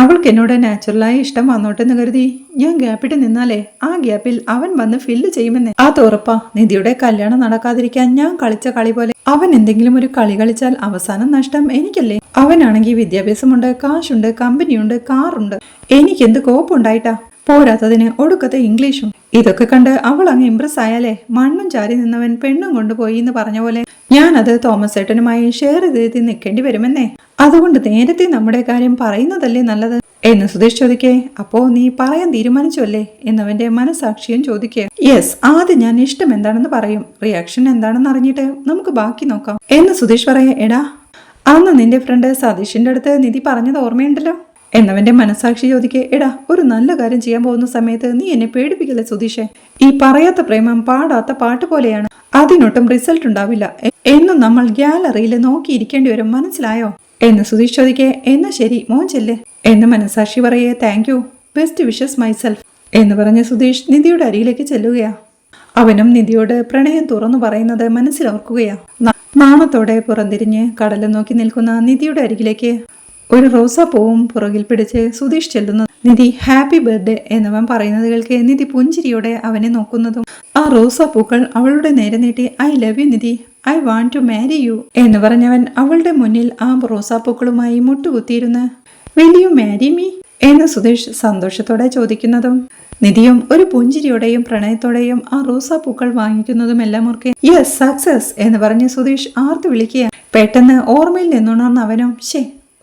അവൾക്ക് എന്നോട് നാച്ചുറലായി ഇഷ്ടം വന്നോട്ടെന്ന് കരുതി ഞാൻ ഗ്യാപ്പിട്ട് നിന്നാലേ ആ ഗ്യാപ്പിൽ അവൻ വന്ന് ഫില്ല് ചെയ്യുമെന്നേ. അത് ഉറപ്പാ. നിധിയുടെ കല്യാണം നടക്കാതിരിക്കാൻ ഞാൻ കളിച്ച കളി പോലെ അവൻ എന്തെങ്കിലും ഒരു കളി കളിച്ചാൽ അവസാനം നഷ്ടം എനിക്കല്ലേ. അവനാണെങ്കിൽ വിദ്യാഭ്യാസമുണ്ട്, കാശുണ്ട്, കമ്പനിയുണ്ട്, കാറുണ്ട്. എനിക്കെന്ത് കോപ്പുണ്ടായിട്ടാ. പോരാത്തതിന് ഒടുക്കത്തെ ഇംഗ്ലീഷും. ഇതൊക്കെ കണ്ട് അവൾ അങ്ങ് ഇംപ്രസ് ആയാലേ മണ്ണും ചാരി നിന്നവൻ പെണ്ണും കൊണ്ടുപോയി എന്ന് പറഞ്ഞ പോലെ ഞാനത് തോമസ് ഏട്ടനുമായി ഷെയർ ചെയ്ത് നിൽക്കേണ്ടി വരുമെന്നേ. അതുകൊണ്ട് നേരത്തെ നമ്മുടെ കാര്യം പറയുന്നതല്ലേ നല്ലത് എന്ന് സുധീഷ് ചോദിക്കേ. അപ്പോ നീ പറയാൻ തീരുമാനിച്ചു അല്ലേ എന്നവന്റെ മനസാക്ഷിയും ചോദിക്കേ. യെസ്, ആദ്യം ഞാൻ ഇഷ്ടം എന്താണെന്ന് പറയും, റിയാക്ഷൻ എന്താണെന്ന് അറിഞ്ഞിട്ട് നമുക്ക് ബാക്കി നോക്കാം എന്ന് സുധീഷ് പറയേ. എടാ, അന്ന് നിന്റെ ഫ്രണ്ട് സതീഷിന്റെ അടുത്ത് നിധി പറഞ്ഞത് ഓർമ്മയുണ്ടല്ലോ എന്നവന്റെ മനസാക്ഷി ചോദിക്കേ. എടാ, ഒരു നല്ല കാര്യം ചെയ്യാൻ പോകുന്ന സമയത്ത് നീ എന്നെ പേടിപ്പിക്കല്ലേ സുധീഷേ. ഈ പറയാത്ത പ്രേമം പാടാത്ത പാട്ട് പോലെയാണ്, അതിനൊട്ടും റിസൾട്ട് ഉണ്ടാവില്ല എന്നും നമ്മൾ ഗ്യാലറിയിൽ നോക്കിയിരിക്കേണ്ടി വരും, മനസ്സിലായോ എന്ന് സുധീഷ് ചോദിക്കേ. എന്നാ ശരി മോൻ ചെല്ലേ എന്ന് മനസാക്ഷി പറയേ. Thank you, best wishes myself എന്ന് പറഞ്ഞ സുധീഷ് നിധിയുടെ അരിയിലേക്ക് ചെല്ലുകയാ. അവനും നിധിയോട് പ്രണയം തുറന്നു പറയുന്നത് മനസ്സിലോർക്കുകയാ. നാണത്തോടെ പുറംതിരിഞ്ഞ് കടലും നോക്കി നിൽക്കുന്ന നിധിയുടെ അരികിലേക്ക് ഒരു റോസാപ്പൂവും പുറകിൽ പിടിച്ച് സുധീഷ് ചെല്ലുന്നു. നിധി ഹാപ്പി ബർത്ത്ഡേ എന്നവൻ പറയുന്നത് കേൾക്കെ നിധി പുഞ്ചിരിയോടെ അവനെ നോക്കുന്നതും ആ റോസാപ്പൂക്കൾ അവളുടെ നേരെ നീട്ടി I love you Nidhi, I want to marry you എന്ന് പറഞ്ഞവൻ അവളുടെ മുന്നിൽ ആ റോസാപ്പൂക്കളുമായി മുട്ടുകുത്തിയിരുന്ന് വിൽ യു മാരി മീ എന്ന് സുധീഷ് സന്തോഷത്തോടെ ചോദിക്കുന്നതും നിധിയും ഒരു പുഞ്ചിരിയോടെയും പ്രണയത്തോടെയും ആ റോസാപ്പൂക്കൾ വാങ്ങിക്കുന്നതും എല്ലാം ഓർക്കെ യെസ് സക്സസ് എന്ന് പറഞ്ഞ് സുധീഷ് ആർത്തു വിളിക്കുക. പെട്ടെന്ന് ഓർമ്മയിൽ നിന്നുണർന്ന അവനും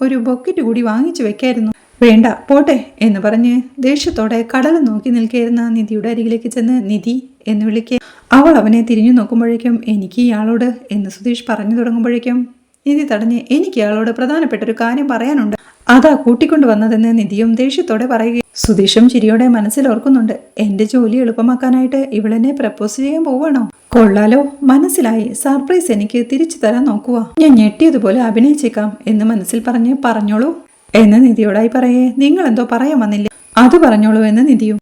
ഒരു ബൊക്കറ്റ് കൂടി വാങ്ങിച്ചു വെക്കായിരുന്നു. വേണ്ട പോട്ടെ എന്ന് പറഞ്ഞ് ദേഷ്യത്തോടെ കടൽ നോക്കി നിൽക്കായിരുന്ന നിധിയുടെ അരികിലേക്ക് ചെന്ന് നിധി എന്ന് വിളിക്കുക. അവൾ അവനെ തിരിഞ്ഞു നോക്കുമ്പോഴേക്കും എനിക്ക് ഇയാളോട് എന്ന് സുധീഷ് പറഞ്ഞു തുടങ്ങുമ്പോഴേക്കും നിധി തടഞ്ഞ് എനിക്ക് ഇയാളോട് പ്രധാനപ്പെട്ട ഒരു കാര്യം പറയാനുണ്ട്, അതാ കൂട്ടിക്കൊണ്ടു വന്നതെന്ന് നിധിയും ദേഷ്യത്തോടെ പറയുക. സുധീഷും ചിരിയോടെ മനസ്സിലോർക്കുന്നുണ്ട്. എന്റെ ജോലി എളുപ്പമാക്കാനായിട്ട് ഇവളെന്നെ പ്രപ്പോസ് ചെയ്യാൻ പോവാണോ? കൊള്ളാലോ, മനസ്സിലായി. സർപ്രൈസ് എനിക്ക് തിരിച്ചു തരാൻ നോക്കുക. ഞാൻ ഞെട്ടിയതുപോലെ അഭിനയിച്ചേക്കാം എന്ന് മനസ്സിൽ പറഞ്ഞ് പറഞ്ഞോളൂ എന്ന് നിധിയോടായി പറയേ. നിങ്ങൾ എന്തോ പറയാൻ വന്നില്ലേ, അത് പറഞ്ഞോളൂ എന്ന് നിധിയും.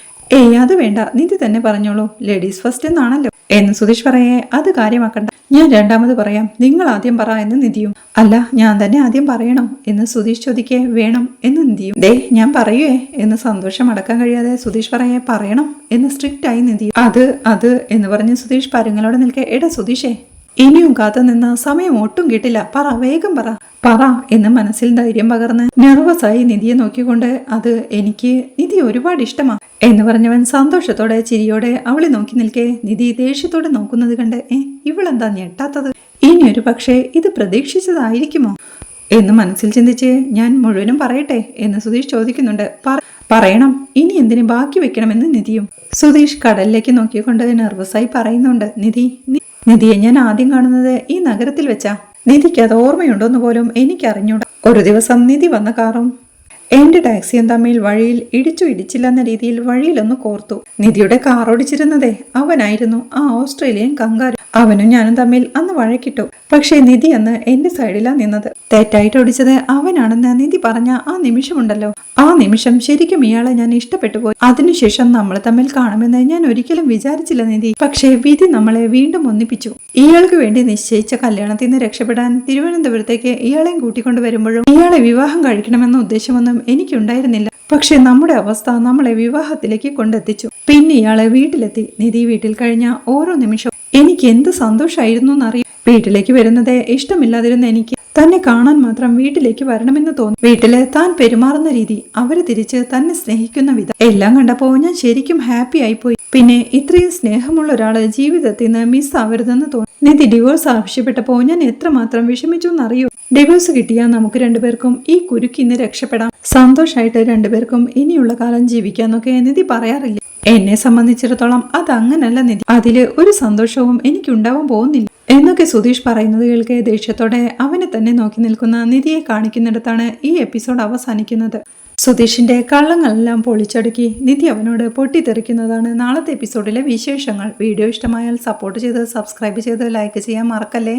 അത് വേണ്ട, നിധി തന്നെ പറഞ്ഞോളൂ, ലേഡീസ് ഫസ്റ്റ് എന്നാണല്ലോ എന്ന് സുധീഷ് പറയേ. അത് കാര്യമാക്കണ്ട, ഞാൻ രണ്ടാമത് പറയാം, നിങ്ങൾ ആദ്യം പറ എന്ന് നിധിയും. അല്ല, ഞാൻ തന്നെ ആദ്യം പറയണോ എന്ന് സുധീഷ് ചോദിക്കേ. വേണം എന്ന് നിധിയും. ദേ ഞാൻ പറയുവേ എന്ന് സന്തോഷം അടക്കാൻ കഴിയാതെ സുധീഷ് പറയേ. പറയണം എന്ന് സ്ട്രിക്റ്റ് ആയി നിധിയും. അത് എന്ന് പറഞ്ഞ് സുധീഷ് പരുങ്ങളോടെ നിൽക്കേ. എടാ സുധീഷേ, ഇനിയും കാത്തു നിന്ന് സമയം ഒട്ടും കിട്ടില്ല, പറ, വേഗം പറ എന്ന് മനസ്സിൽ ധൈര്യം പകർന്ന് നെർവസായി നിധിയെ നോക്കിക്കൊണ്ട് അത് എനിക്ക് നിധി ഒരുപാട് ഇഷ്ടമാ എന്ന് പറഞ്ഞവൻ സന്തോഷത്തോടെ ചിരിയോടെ അവളെ നോക്കി നിൽക്കേ. നിധി ദേഷ്യത്തോടെ നോക്കുന്നത് കണ്ട് ഇവളെന്താ ഞെട്ടാത്തത്, ഇനിയൊരു പക്ഷേ ഇത് പ്രതീക്ഷിച്ചതായിരിക്കുമോ എന്ന് മനസ്സിൽ ചിന്തിച്ച് ഞാൻ മുഴുവനും പറയട്ടെ എന്ന് സുധീഷ് ചോദിക്കുന്നുണ്ട്. പറയണം, ഇനി എന്തിനു ബാക്കി വെക്കണമെന്ന് നിധിയും. സുധീഷ് കടലിലേക്ക് നോക്കിക്കൊണ്ട് നെർവസായി പറയുന്നുണ്ട്. നിധിയെ ഞാൻ ആദ്യം കാണുന്നത് ഈ നഗരത്തിൽ വെച്ചാ. നിധിക്ക് അത് ഓർമ്മയുണ്ടോന്ന് പോലും എനിക്കറിഞ്ഞൂടാ. ഒരു ദിവസം നിധി വന്ന കാറും എന്റെ ടാക്സിയും തമ്മിൽ വഴിയിൽ ഇടിച്ചില്ലെന്ന രീതിയിൽ വഴിയിലൊന്ന് കോർത്തു. നിധിയുടെ കാർ ഓടിച്ചിരുന്നതേ അവനായിരുന്നു, ആ ഓസ്ട്രേലിയൻ കങ്കാരു. അവനും ഞാനും തമ്മിൽ അന്ന് വഴക്കിട്ടു. പക്ഷേ നിധി അന്ന് എന്റെ സൈഡിലാ നിന്നത്. തെറ്റായിട്ട് ഓടിച്ചത് അവനാണെന്ന് നിധി പറഞ്ഞ ആ നിമിഷമുണ്ടല്ലോ, ആ നിമിഷം ശരിക്കും ഇയാളെ ഞാൻ ഇഷ്ടപ്പെട്ടു പോയി. അതിനുശേഷം നമ്മൾ തമ്മിൽ കാണുമെന്ന് ഞാൻ ഒരിക്കലും വിചാരിച്ചില്ല നിധി. പക്ഷേ വിധി നമ്മളെ വീണ്ടും ഒന്നിപ്പിച്ചു. ഇയാൾക്ക് വേണ്ടി നിശ്ചയിച്ച കല്യാണത്തിൽ നിന്ന് രക്ഷപ്പെടാൻ തിരുവനന്തപുരത്തേക്ക് ഇയാളെയും കൂട്ടിക്കൊണ്ടു വരുമ്പോഴും ഇയാളെ വിവാഹം കഴിക്കണമെന്ന ഉദ്ദേശമൊന്നും എനിക്കുണ്ടായിരുന്നില്ല. പക്ഷെ നമ്മുടെ അവസ്ഥ നമ്മളെ വിവാഹത്തിലേക്ക് കൊണ്ടെത്തിച്ചു. പിന്നെ ഇയാളെ വീട്ടിലെത്തി. നിധി വീട്ടിൽ കഴിഞ്ഞ ഓരോ നിമിഷവും എനിക്ക് എന്ത് സന്തോഷമായിരുന്നു എന്നറിയാം. വീട്ടിലേക്ക് വരുന്നത് ഇഷ്ടമില്ലാതിരുന്ന എനിക്ക് തന്നെ കാണാൻ മാത്രം വീട്ടിലേക്ക് വരണമെന്ന് തോന്നി. വീട്ടില് താൻ പെരുമാറുന്ന രീതി, അവര് തിരിച്ച് തന്നെ സ്നേഹിക്കുന്ന വിധം എല്ലാം കണ്ടപ്പോ ഞാൻ ശരിക്കും ഹാപ്പി ആയിപ്പോയി. പിന്നെ ഇത്രയും സ്നേഹമുള്ള ഒരാള് ജീവിതത്തിൽ നിന്ന് മിസ് ആവരുതെന്ന് തോന്നി. നിധി ഡിവോഴ്സ് ആവശ്യപ്പെട്ടപ്പോ ഞാൻ എത്രമാത്രം വിഷമിച്ചു എന്നറിയൂ. ഡിവോഴ്സ് കിട്ടിയാൽ നമുക്ക് രണ്ടുപേർക്കും ഈ കുരുക്കിന്ന് രക്ഷപ്പെടാം, സന്തോഷമായിട്ട് രണ്ടുപേർക്കും ഇനിയുള്ള കാലം ജീവിക്കാന്നൊക്കെ നിധി പറയാറില്ല. എന്നെ സംബന്ധിച്ചിടത്തോളം അതങ്ങനല്ല നിധി, അതില് ഒരു സന്തോഷവും എനിക്കുണ്ടാവാൻ പോകുന്നില്ല എന്നൊക്കെ സുധീഷ് പറയുന്നത് കേൾക്കെ ദേഷ്യത്തോടെ അവനെ തന്നെ നോക്കി നിൽക്കുന്ന നിധിയെ കാണിക്കുന്നിടത്താണ് ഈ എപ്പിസോഡ് അവസാനിക്കുന്നത്. സുധീഷിന്റെ കള്ളങ്ങളെല്ലാം പൊളിച്ചടുക്കി നിധി അവനോട് പൊട്ടിത്തെറിക്കുന്നതാണ് നാളത്തെ എപ്പിസോഡിലെ വിശേഷങ്ങൾ. വീഡിയോ ഇഷ്ടമായാൽ സപ്പോർട്ട് ചെയ്ത് സബ്സ്ക്രൈബ് ചെയ്ത് ലൈക്ക് ചെയ്യാൻ മറക്കല്ലേ.